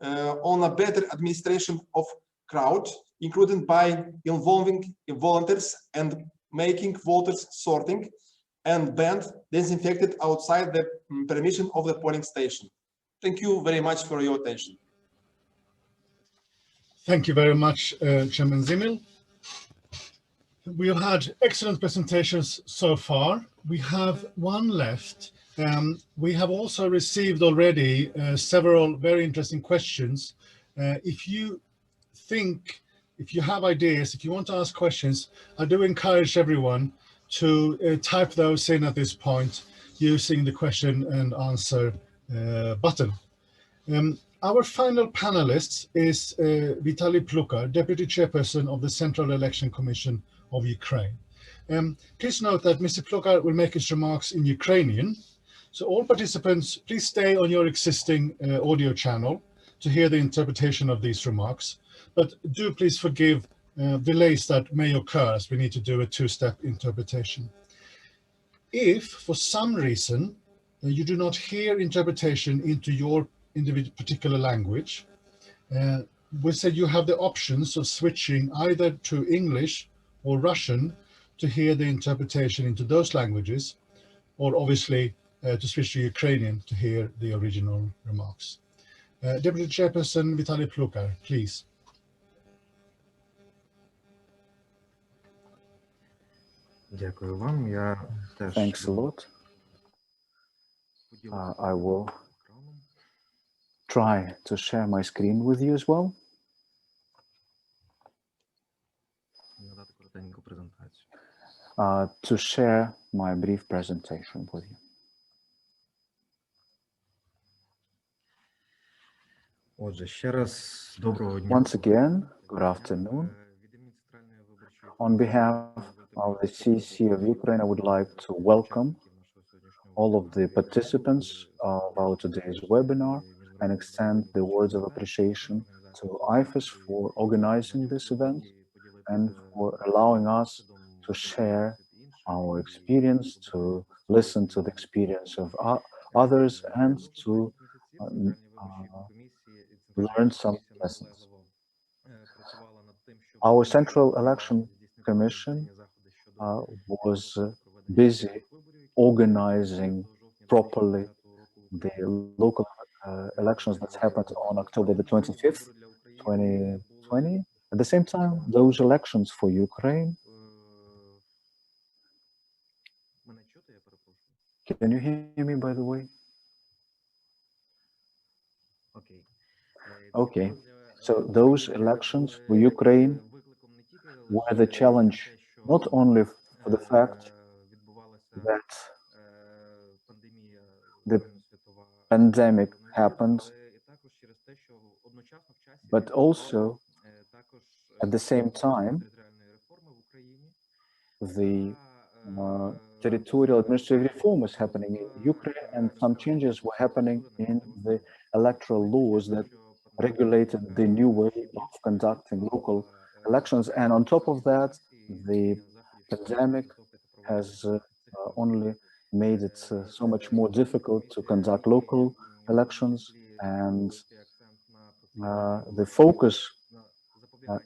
F: on a better administration of crowd, including by involving volunteers and making voters sorting and banned disinfected outside the permission of the polling station. Thank you very much for your attention.
A: Thank you very much, Chairman Cimil. We have had excellent presentations so far. We have one left. We have also received already several very interesting questions. If you have ideas, if you want to ask questions, I do encourage everyone to type those in at this point using the question and answer button. Our final panelist is Vitalii Plukar, Deputy Chairperson of the Central Election Commission of Ukraine. Please note that Mr. Plukar will make his remarks in Ukrainian. So all participants, please stay on your existing audio channel to hear the interpretation of these remarks. But do please forgive delays that may occur as we need to do a two-step interpretation. If for some reason you do not hear interpretation into your individual particular language, we said you have the options of switching either to English or Russian to hear the interpretation into those languages, or obviously to switch to Ukrainian to hear the original remarks. Deputy Chairperson Vitalii Plukar, please.
G: Thanks a lot. I will try to share my screen with you as well. To share my brief presentation with you. Once again, good afternoon. On behalf of the CC of Ukraine, I would like to welcome all of the participants of our today's webinar and extend the words of appreciation to IFES for organizing this event and for allowing us to share our experience, to listen to the experience of others, and to learn some lessons. Our Central Election Commission was busy organizing properly the local elections that happened on October the 25th, 2020. At the same time, those elections for Ukraine. Can you hear me, by the way? Okay. So those elections for Ukraine were the challenge not only for the fact that the pandemic happened, but also at the same time the territorial administrative reform was happening in Ukraine, and some changes were happening in the electoral laws that regulated the new way of conducting local elections. And on top of that, the pandemic has only made it so much more difficult to conduct local elections, and the focus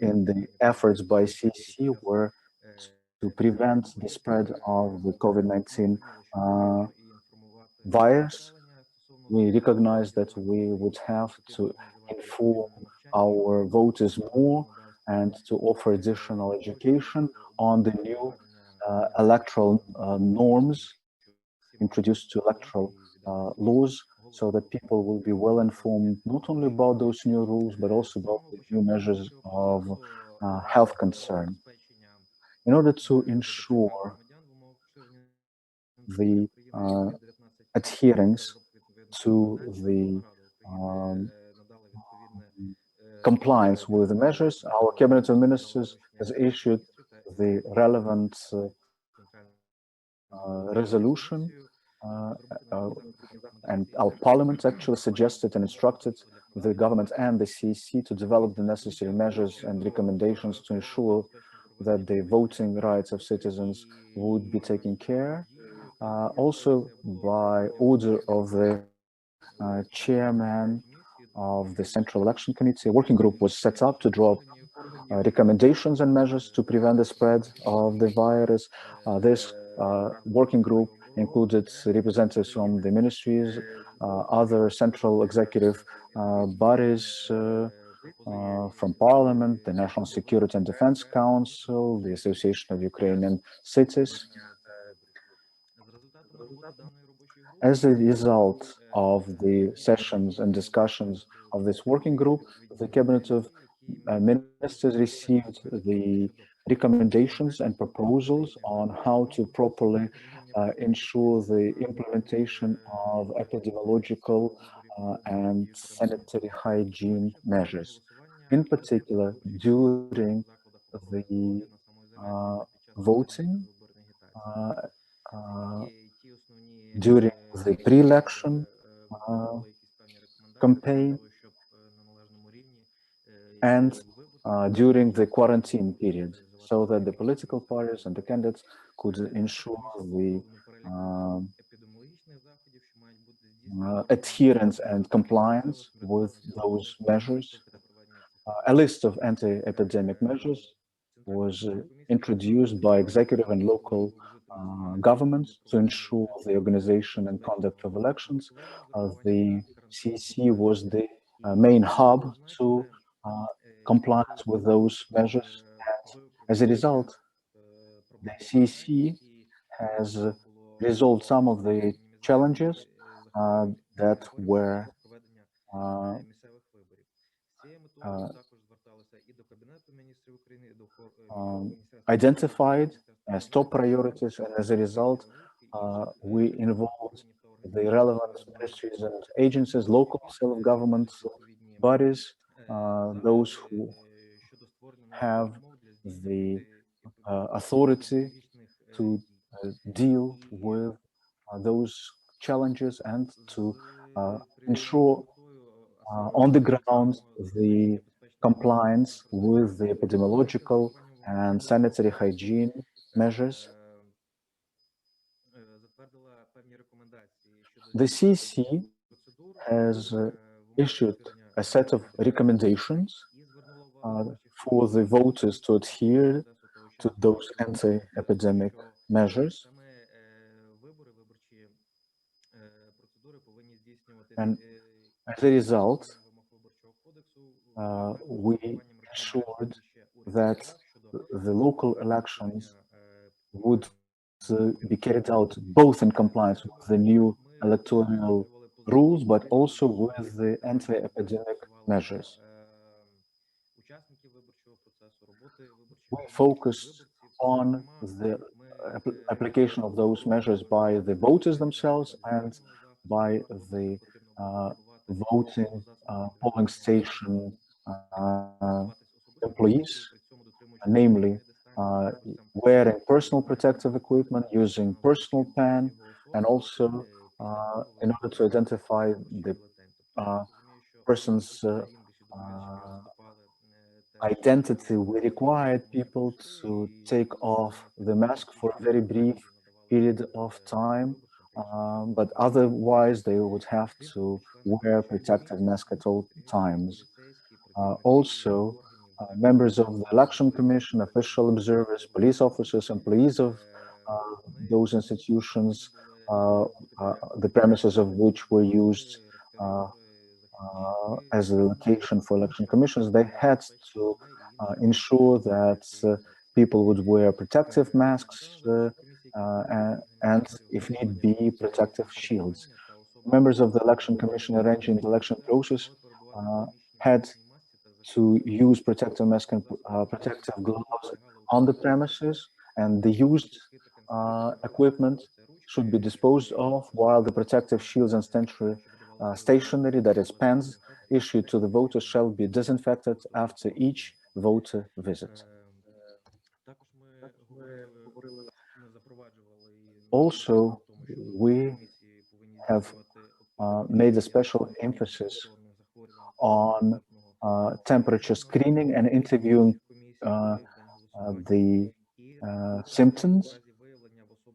G: in the efforts by CC were to prevent the spread of the COVID-19 virus. We recognized that we would have to inform our voters more and to offer additional education on the new electoral norms introduced to electoral laws, so that people will be well informed not only about those new rules, but also about the new measures of health concern. In order to ensure the adherence to the compliance with the measures, our Cabinet of Ministers has issued the relevant resolution, and our Parliament actually suggested and instructed the government and the CEC to develop the necessary measures and recommendations to ensure that the voting rights of citizens would be taken care. Also, by order of the chairman of the Central Election Committee, a working group was set up to draw recommendations and measures to prevent the spread of the virus. This working group included representatives from the ministries, other central executive bodies, from Parliament, the National Security and Defense Council, the Association of Ukrainian Cities. As a result of the sessions and discussions of this working group, the Cabinet of Ministers received the recommendations and proposals on how to properly ensure the implementation of epidemiological and sanitary hygiene measures. In particular, during the voting, during the pre-election campaign, and during the quarantine period, so that the political parties and the candidates could ensure the adherence and compliance with those measures. A list of anti-epidemic measures was introduced by executive and local governments to ensure the organization and conduct of elections. The CEC was the main hub to compliance with those measures. And as a result, the CEC has resolved some of the challenges that were identified as top priorities, and as a result, we involved the relevant ministries and agencies, local self-government bodies, those who have the authority to deal with those challenges and to ensure on the ground the compliance with the epidemiological and sanitary hygiene measures. The CEC has issued a set of recommendations for the voters to adhere to those anti-epidemic measures. And as a result, we ensured that the local elections would be carried out both in compliance with the new electoral rules, but also with the anti-epidemic measures. We focused on the application of those measures by the voters themselves and by the voting polling station employees, namely wearing personal protective equipment, using personal PAN, and also in order to identify the person's identity, we required people to take off the mask for a very brief period of time, but otherwise they would have to wear protective mask at all times. Also, members of the Election Commission, official observers, police officers, employees of those institutions, the premises of which were used as a location for election commissions, they had to ensure that people would wear protective masks and, if need be, protective shields. Members of the Election Commission arranging the election process had to use protective mask and protective gloves on the premises, and the used equipment should be disposed of, while the protective shields and stationery, that is pens, issued to the voters shall be disinfected after each voter visit. Also, we have made a special emphasis on temperature screening and interviewing the symptoms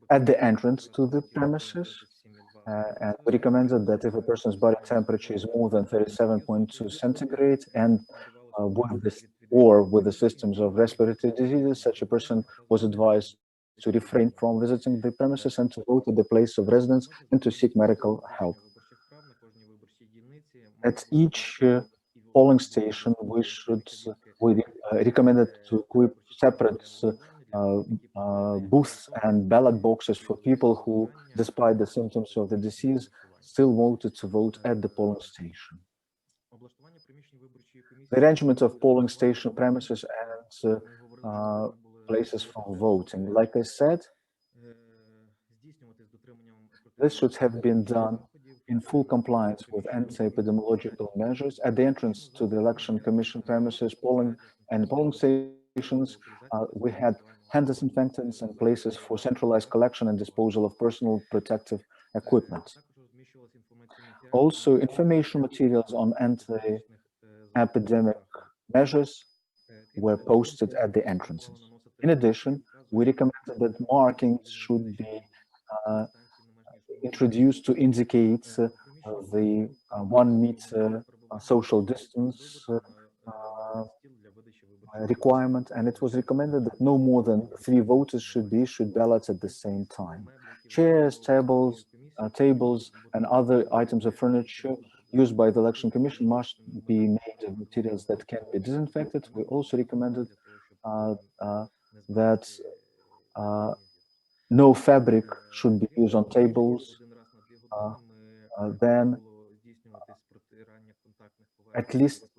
G: at the entrance to the premises. And we recommended that if a person's body temperature is more than 37.2 centigrade and with the systems of respiratory diseases, such a person was advised to refrain from visiting the premises and to go to the place of residence and to seek medical help. At each polling station, we recommended to equip separate booths and ballot boxes for people who, despite the symptoms of the disease, still wanted to vote at the polling station. The arrangement of polling station premises and places for voting. Like I said, this should have been done in full compliance with anti-epidemiological measures at the entrance to the election commission premises, polling stations. We had hand disinfectants and places for centralized collection and disposal of personal protective equipment. Also, information materials on anti-epidemic measures were posted at the entrances. In addition, we recommended that markings should be introduced to indicate the 1 meter social distance requirement, and it was recommended that no more than 3 voters should be issued ballots at the same time. Chairs, tables, and other items of furniture used by the Election Commission must be made of materials that can be disinfected. We also recommended that no fabric should be used on tables. Then at least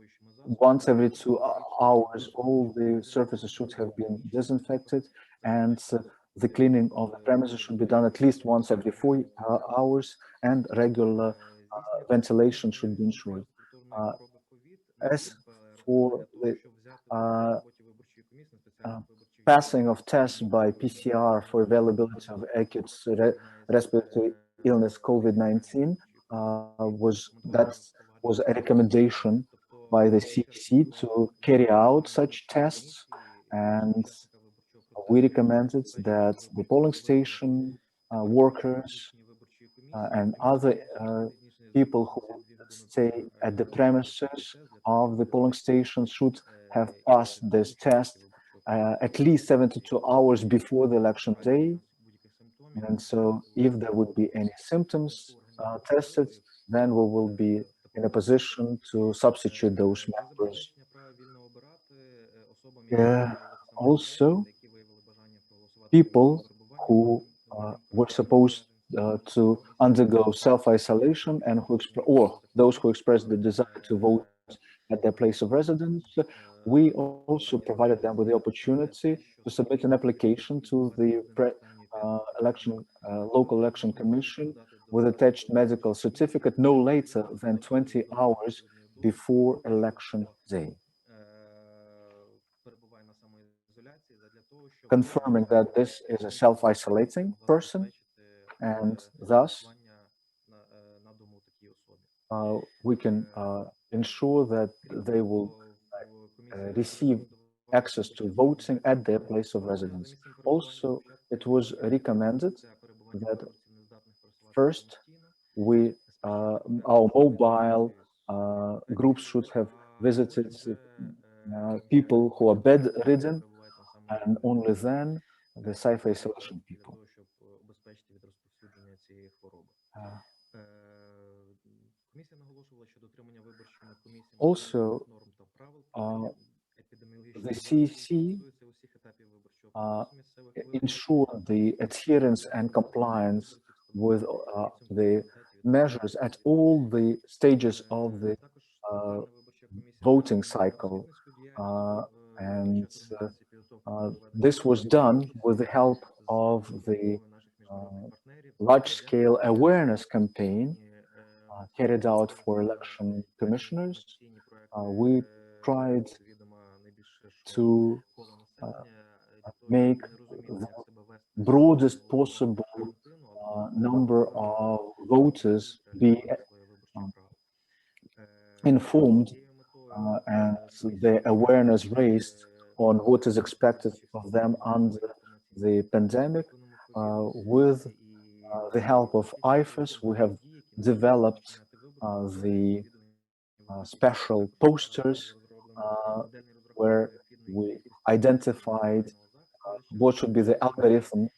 G: once every 2 hours, all the surfaces should have been disinfected, and the cleaning of the premises should be done at least once every 4 hours, and regular ventilation should be ensured. As for the passing of tests by PCR for availability of acute respiratory illness COVID-19, was a recommendation by the CDC to carry out such tests, and we recommended that the polling station workers and other people who stay at the premises of the polling station should have passed this test at least 72 hours before the election day. And so if there would be any symptoms tested, then we will be in a position to substitute those members. Also, people who were supposed to undergo self-isolation and or those who expressed the desire to vote at their place of residence, we also provided them with the opportunity to submit an application to the local election commission with attached medical certificate no later than 20 hours before election day, confirming that this is a self-isolating person, and thus we can ensure that they will receive access to voting at their place of residence. Also, it was recommended that first, our mobile groups should have visited people who are bedridden, and only then the self-isolation people. Also, the CEC ensured the adherence and compliance with the measures at all the stages of the voting cycle, and this was done with the help of the large-scale awareness campaign carried out for election commissioners. We tried to make the broadest possible number of voters be informed and the awareness raised on what is expected of them under the pandemic, with the help of IFES, we have developed the special posters where we identified what should be the algorithm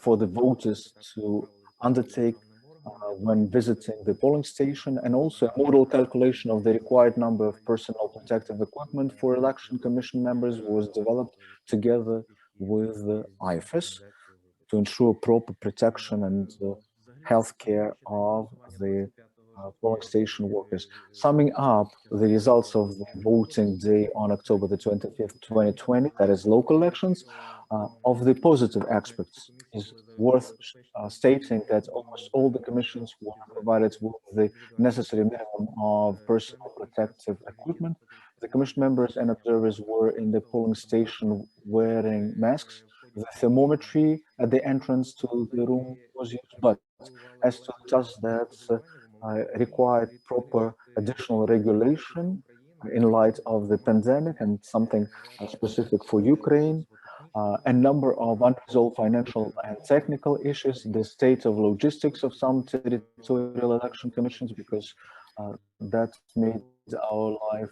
G: for the voters to undertake when visiting the polling station, and also a model calculation of the required number of personal protective equipment for election commission members was developed together with the IFES to ensure proper protection and health care of the polling station workers. Summing up the results of the voting day on October the 25th, 2020, that is local elections, of the positive aspects is worth stating that almost all the commissions were provided with the necessary minimum of personal protective equipment. The commission members and observers were in the polling station wearing masks. The thermometry at the entrance to the room was used, but as to the tasks that required proper additional regulation in light of the pandemic and something specific for Ukraine, a number of unresolved financial and technical issues, the state of logistics of some territorial election commissions, because that made our life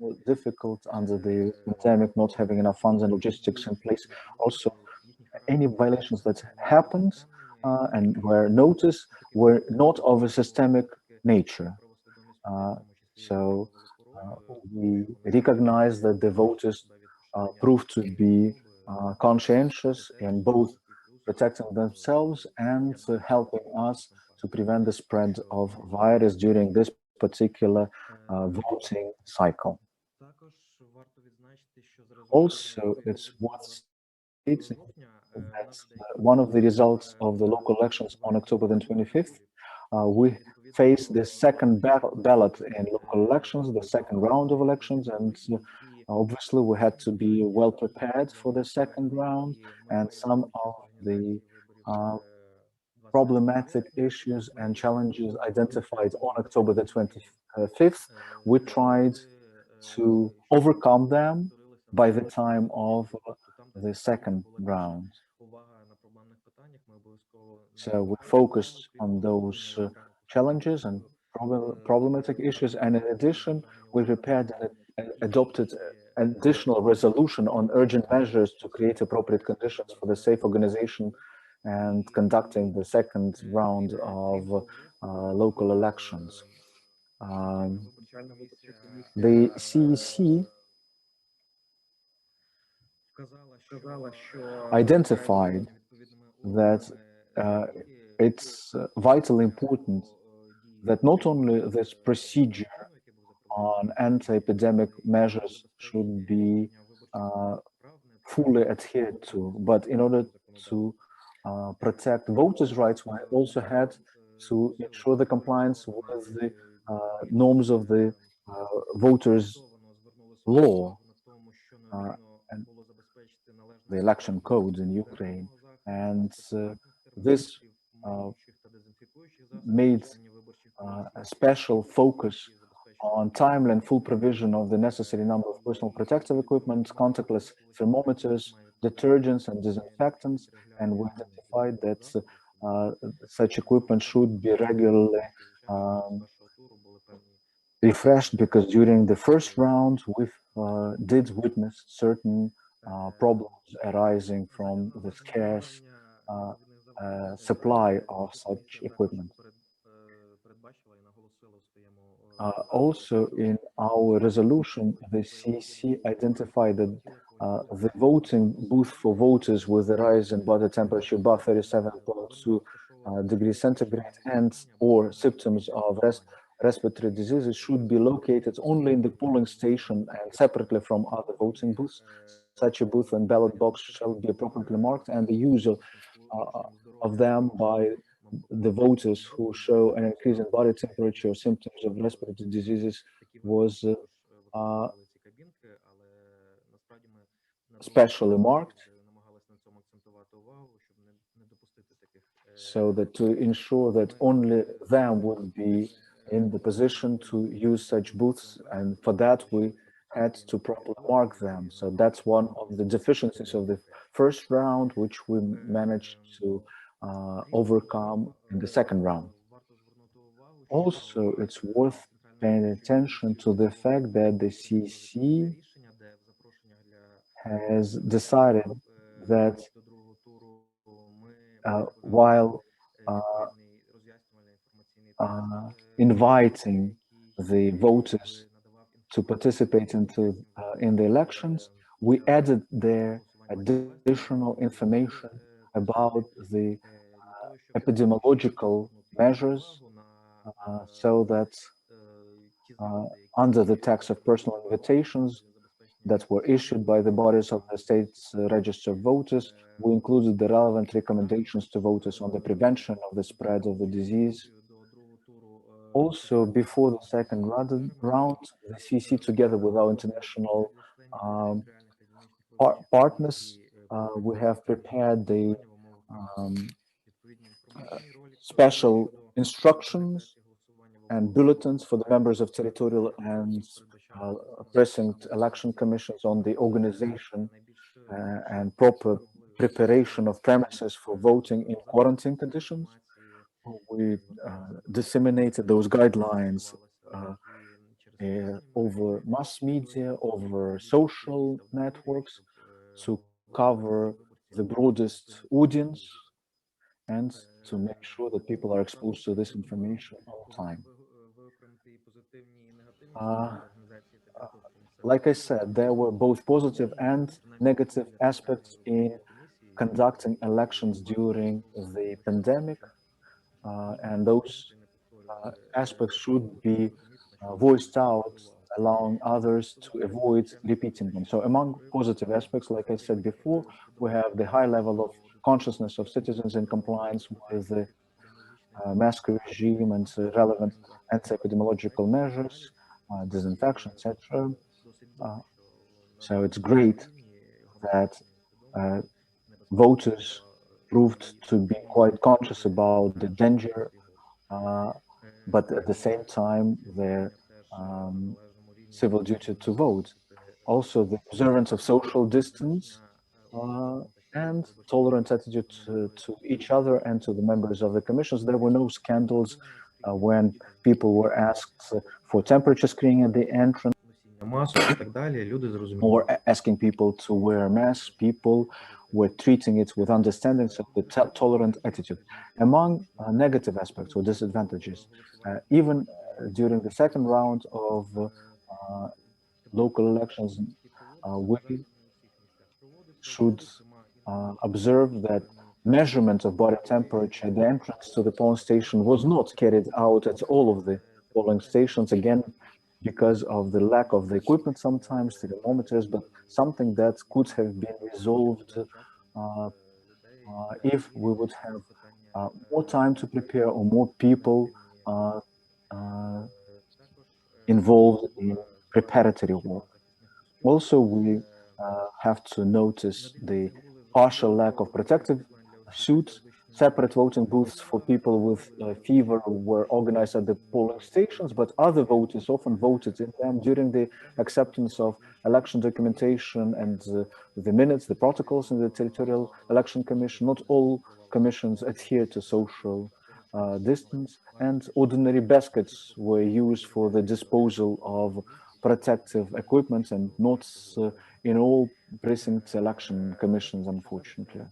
G: more difficult under the pandemic, not having enough funds and logistics in place. Also, any violations that happened and were noticed were not of a systemic nature. So we recognize that the voters proved to be conscientious in both protecting themselves and helping us to prevent the spread of virus during this particular voting cycle. Also, it's worth stating that one of the results of the local elections on October the 25th, we faced the second ballot in local elections, the second round of elections, and obviously we had to be well prepared for the second round, and some of the problematic issues and challenges identified on October the 25th, we tried to overcome them by the time of the second round. So we focused on those challenges and problematic issues, and in addition, we prepared and adopted an additional resolution on urgent measures to create appropriate conditions for the safe organization and conducting the second round of local elections. The CEC identified that it's vitally important that not only this procedure on anti-epidemic measures should be fully adhered to, but in order to protect voters' rights, we also had to ensure the compliance with the norms of the voters' law and the election codes in Ukraine. And this made a special focus on timely and full provision of the necessary number of personal protective equipment, contactless thermometers, detergents and disinfectants, and we identified that such equipment should be regularly refreshed, because during the first round we did witness certain problems arising from the scarce supply of such equipment. Also, in our resolution, the CEC identified that the voting booth for voters with a rise in body temperature above 37.2 degrees centigrade and or symptoms of respiratory diseases should be located only in the polling station and separately from other voting booths. Such a booth and ballot box shall be appropriately marked, and the use of them by the voters who show an increase in body temperature or symptoms of respiratory diseases was specially marked, so that to ensure that only them would be in the position to use such booths, and for that we had to properly mark them. So that's one of the deficiencies of the first round, which we managed to overcome in the second round. Also, it's worth paying attention to the fact that the CC has decided that while inviting the voters to participate in the elections, we added there additional information about the epidemiological measures so that under the text of personal invitations that were issued by the bodies of the state's register of voters, we included the relevant recommendations to voters on the prevention of the spread of the disease. Also, before the second round, the CC, together with our international partners, we have prepared the special instructions and bulletins for the members of territorial and precinct election commissions on the organization and proper preparation of premises for voting in quarantine conditions. We disseminated those guidelines over mass media, over social networks to cover the broadest audience and to make sure that people are exposed to this information all the time. Like I said, there were both positive and negative aspects in conducting elections during the pandemic, and those aspects should be voiced out, allowing others to avoid repeating them. So among positive aspects, like I said before, we have the high level of consciousness of citizens in compliance with the mask regime and relevant anti-epidemiological measures, disinfection, etc. So it's great that voters proved to be quite conscious about the danger, but at the same time, their civil duty to vote. Also, the observance of social distance and tolerant attitude to each other and to the members of the commissions. There were no scandals when people were asked for temperature screening at the entrance or asking people to wear masks. People were treating it with understanding, so the tolerant attitude. Among negative aspects or disadvantages, even during the second round of local elections, we should observe that measurement of body temperature at the entrance to the polling station was not carried out at all of the polling stations, again, because of the lack of the equipment sometimes, the thermometers, but something that could have been resolved if we would have more time to prepare or more people involved in preparatory work. Also, we have to notice the partial lack of protective suits. Separate voting booths for people with fever were organized at the polling stations, but other voters often voted in them during the acceptance of election documentation and the minutes, the protocols in the Territorial Election Commission. Not all commissions adhere to social distance, and ordinary baskets were used for the disposal of protective equipment, and not in all precinct election commissions, unfortunately.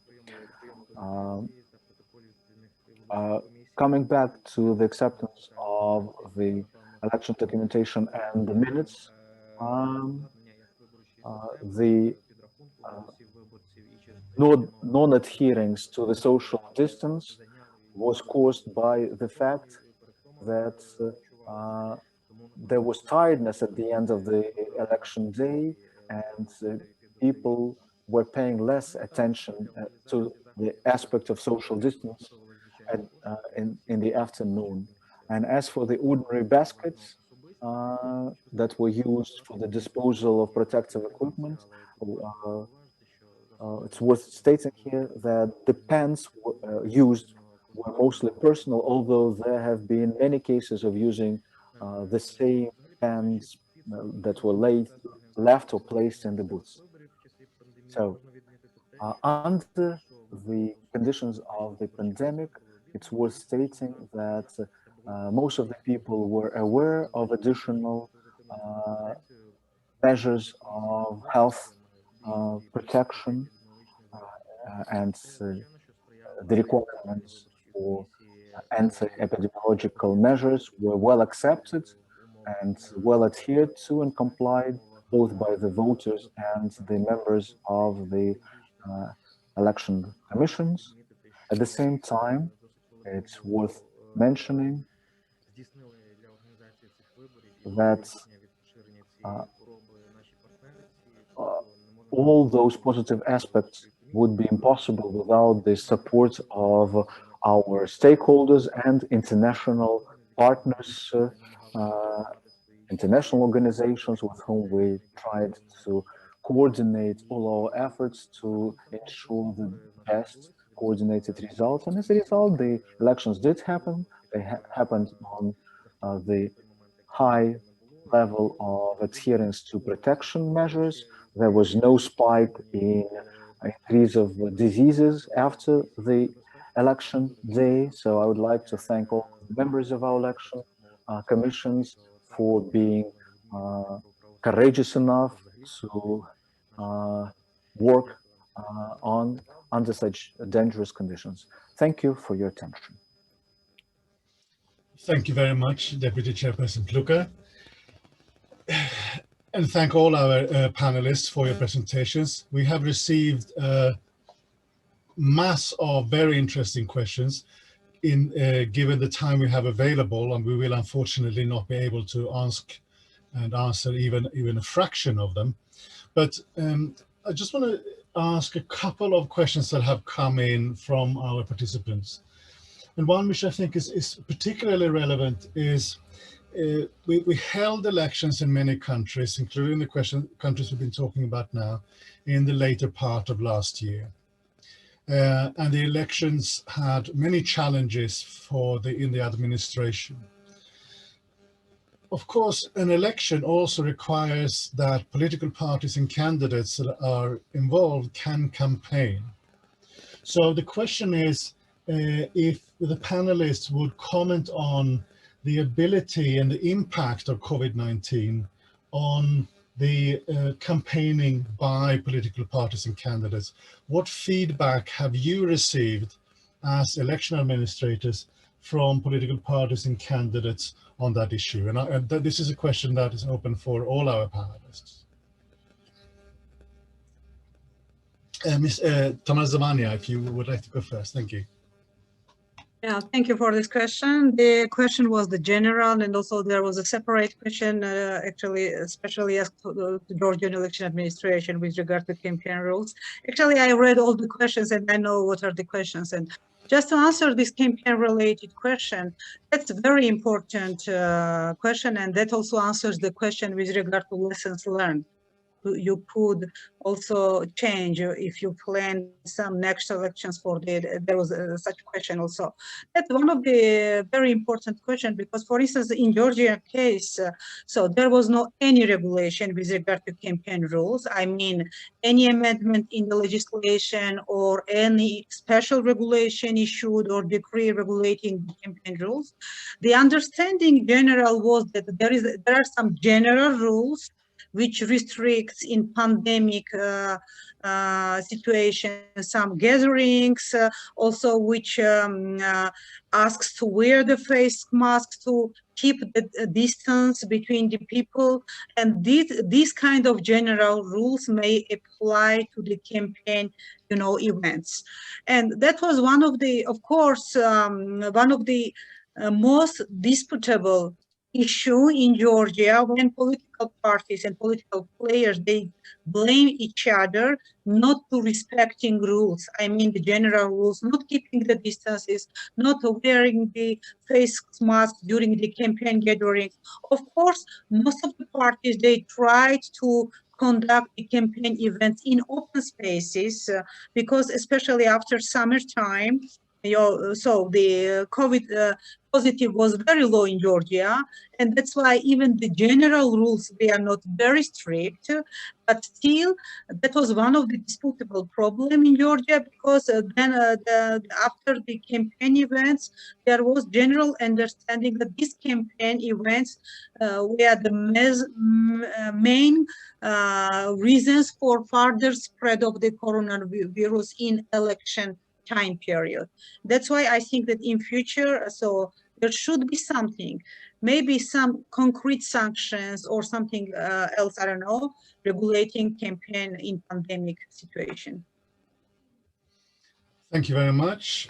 G: Coming back to the acceptance of the election documentation and the minutes, the non-adherence to the social distance was caused by the fact that there was tiredness at the end of the election day, and people were paying less attention to the aspect of social distance in the afternoon. And as for the ordinary baskets that were used for the disposal of protective equipment, it's worth stating here that the pens used were mostly personal, although there have been many cases of using the same pens that were left or placed in the booths. So under the conditions of the pandemic, it's worth stating that most of the people were aware of additional measures of health protection and the requirements for anti-epidemiological measures were well accepted and well adhered to and complied both by the voters and the members of the election commissions. At the same time, it's worth mentioning that all those positive aspects would be impossible without the support of our stakeholders and international partners, international organizations with whom we tried to coordinate all our efforts to ensure the best coordinated results. And as a result, the elections did happen. They happened on the high level of adherence to protection measures. There was no spike in increase of diseases after the election day. So I would like to thank all the members of our election commissions for being courageous enough to work under such dangerous conditions. Thank you for your attention.
A: Thank you very much, Deputy Chairperson Plukar. And thank all our panelists for your presentations. We have received a mass of very interesting questions given the time we have available, and we will unfortunately not be able to ask and answer even a fraction of them. But I just want to ask a couple of questions that have come in from our participants. And one which I think is particularly relevant is we held elections in many countries, including the countries we've been talking about now, in the later part of last year. And the elections had many challenges in the administration. Of course, an election also requires that political parties and candidates that are involved can campaign. So the question is, if the panelists would comment on the ability and the impact of COVID-19 on the campaigning by political parties and candidates. What feedback have you received as election administrators from political parties and candidates on that issue? And this is a question that is open for all our panelists. Ms. Tamar Zhvania, if you would like to go first. Thank you.
C: Yeah, thank you for this question. The question was the general, and also there was a separate question, actually, especially asked to the Georgian election administration with regard to campaign rules. Actually, I read all the questions and I know what are the questions. And just to answer this campaign-related question, that's a very important question, and that also answers the question with regard to lessons learned. You could also change if you plan some next elections for there was such question also. That's one of the very important questions because, for instance, in Georgia case, so there was no any regulation with regard to campaign rules. I mean, any amendment in the legislation or any special regulation issued or decree regulating campaign rules. The understanding general was that there are some general rules which restricts in pandemic situation some gatherings, also which asks to wear the face masks, to keep the distance between the people, and these kind of general rules may apply to the campaign, events. And that was one of the, of course, one of the most disputable issue in Georgia when political parties and political players, they blame each other not to respecting rules. I mean, the general rules, not keeping the distances, not wearing the face mask during the campaign gatherings. Of course, most of the parties, they tried to conduct the campaign events in open spaces because especially after summertime, so the COVID positive was very low in Georgia, and that's why even the general rules, they are not very strict, but still that was one of the disputable problem in Georgia, because then after the campaign events, there was general understanding that these campaign events were the main reasons for further spread of the coronavirus in election time period. That's why I think that in future, so there should be something, maybe some concrete sanctions or something else, I don't know, regulating campaign in pandemic situation.
A: Thank you very much.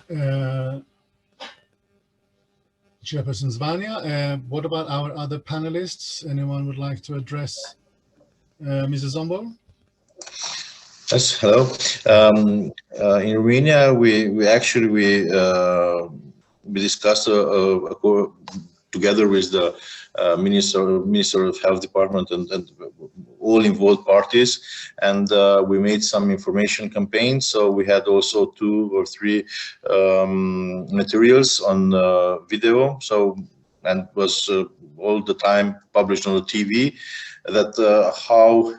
A: Chairperson Zhvania, what about our other panelists? Anyone would like to address Mrs. Zsombor?
E: Yes, hello. In Romania, we actually discussed together with the Minister of Health Department and all involved parties, and we made some information campaigns. So we had also 2 or 3 materials on video. So, and was all the time published on the TV, that how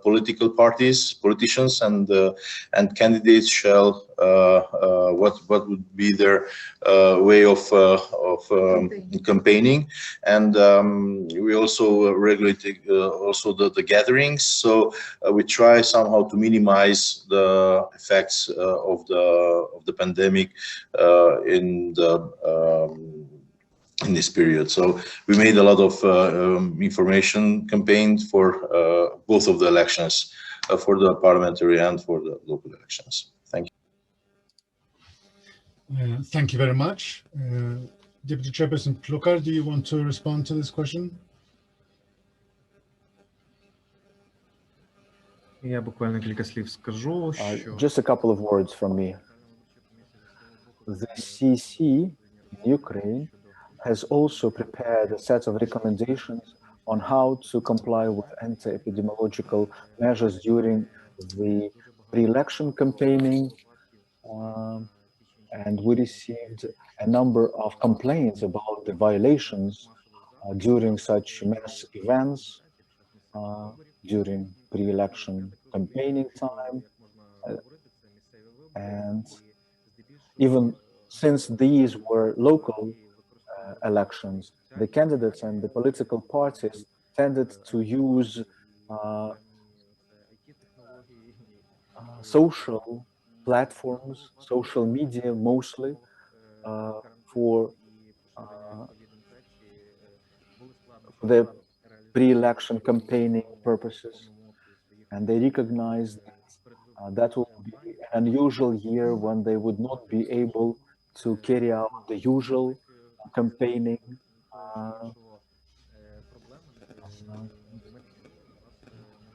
E: political parties, politicians, and candidates shall what would be their way of campaigning, and we also regulated also the gatherings. So we try somehow to minimize the effects of the pandemic in this period. So we made a lot of information campaigns for both of the elections, for the parliamentary and for the local elections. Thank you.
A: Thank you very much. Deputy Chairperson Plukar, do you want to respond to this question?
G: Just a couple of words from me. The CC in Ukraine has also prepared a set of recommendations on how to comply with anti-epidemiological measures during the pre-election campaigning, and we received a number of complaints about the violations during such mass events, during pre-election campaigning time, and even since these were local elections, the candidates and the political parties tended to use social platforms, social media mostly, for the pre-election campaigning purposes, and they recognized that that will be an unusual year when they would not be able to carry out the usual campaigning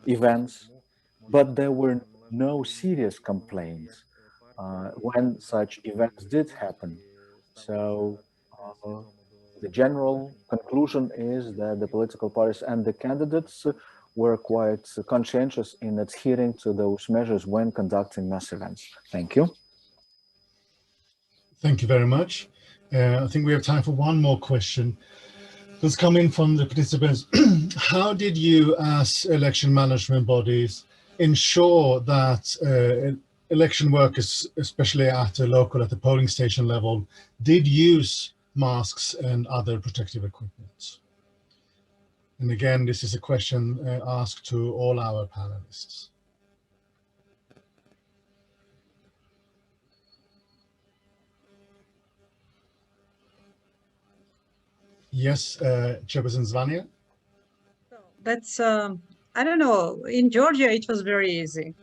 G: events, but there were no serious complaints when such events did happen. So the general conclusion is that the political parties and the candidates were quite conscientious in adhering to those measures when conducting mass events. Thank you.
A: Thank you very much. I think we have time for one more question. That's coming from the participants. How did you, as election management bodies, ensure that election workers, especially at the polling station level, did use masks and other protective equipment? And again, this is a question asked to all our panelists. Yes, Chairperson Zhvania?
C: That's, I don't know, in Georgia, it was very easy.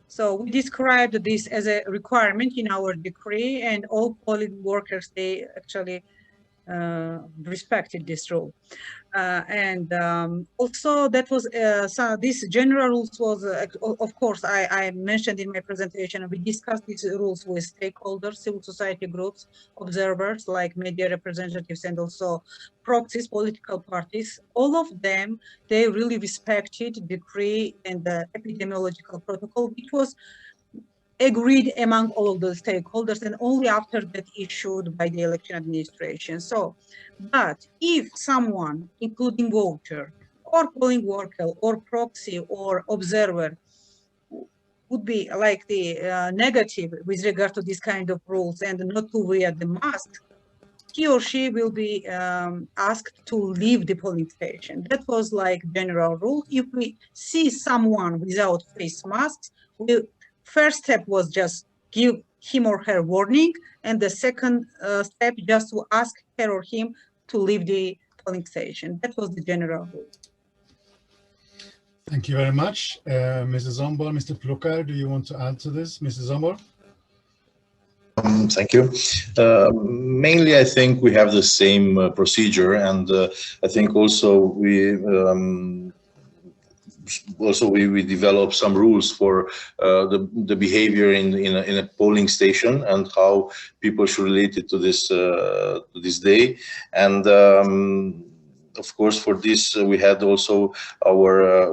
C: So we described this as a requirement in our decree, and all polling workers, they actually respected this rule. Also that was, so these general rules was, of course, I mentioned in my presentation, we discussed these rules with stakeholders, civil society groups, observers like media representatives, and also proxies, political parties. All of them, they really respected decree and the epidemiological protocol, which was agreed among all of the stakeholders, and only after that issued by the election administration. So, but if someone, including voter or polling worker or proxy or observer, would be like the negative with regard to this kind of rules and not to wear the mask, he or she will be asked to leave the polling station. That was like general rule. If we see someone without face masks, first step was just give him or her warning, and the second step just to ask her or him to leave the polling station. That was the general rule.
A: Thank you very much. Mrs. Zsombor, Mr. Plukar, do you want to add to this? Mrs. Zsombor?
E: Thank you. Mainly, I think we have the same procedure, and I think also we develop some rules for the behavior in a polling station and how people should relate it to this day. And of course, for this, we had also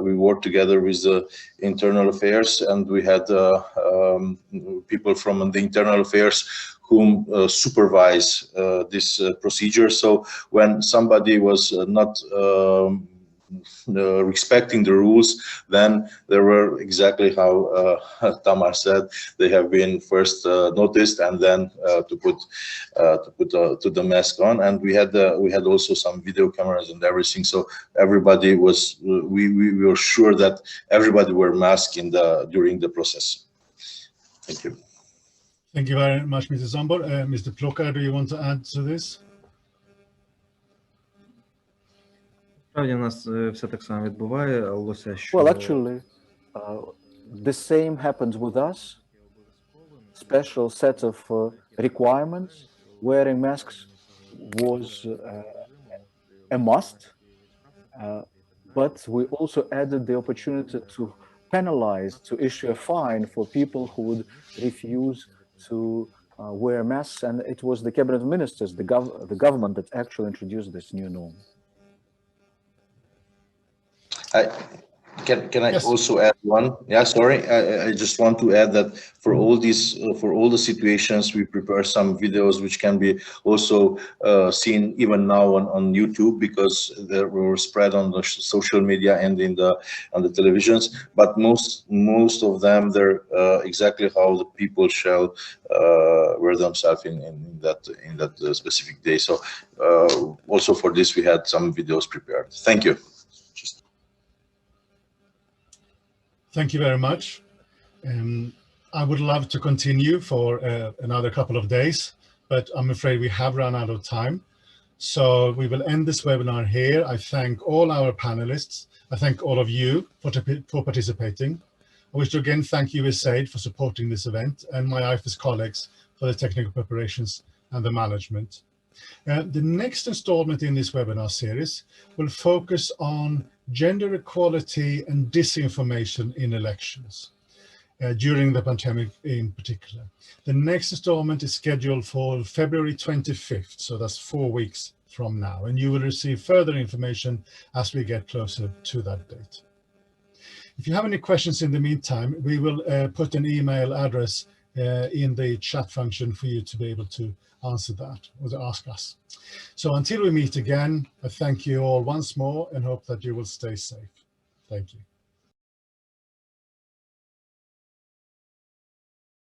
E: we worked together with the internal affairs, and we had people from the internal affairs whom supervise this procedure. So when somebody was not respecting the rules, then there were exactly how Tamar said, they have been first noticed and then to put the mask on. And we had also some video cameras and everything, so everybody was we were sure that everybody were masked during the process. Thank you.
A: Thank you very much, Mrs. Zsombor. Mr. Plukar, do you want to add to this?
H: Well,
G: actually, the same happens with us. Special set of requirements. Wearing masks was a must, but we also added the opportunity to penalize, to issue a fine for people who would refuse to wear masks, and it was the cabinet ministers, the government that actually introduced this new norm.
E: Can I also add one? Yeah, sorry. I just want to add that for all these, for all the situations, we prepare some videos which can be also seen even now on YouTube, because they were spread on the social media and on the televisions. But most of them, they're exactly how the people shall wear themselves in that specific day. So also for this, we had some videos prepared. Thank you.
A: Thank you very much. I would love to continue for another couple of days, but I'm afraid we have run out of time. So we will end this webinar here. I thank all our panelists. I thank all of you for participating. I wish to again thank USAID for supporting this event, and my IFES colleagues for the technical preparations and the management. The next installment in this webinar series will focus on gender equality and disinformation in elections during the pandemic in particular. The next installment is scheduled for February 25th, so that's 4 weeks from now, and you will receive further information as we get closer to that date. If you have any questions in the meantime, we will put an email address in the chat function for you to be able to answer that or to ask us. So until we meet again, I thank you all once more and hope that you will stay safe. Thank you.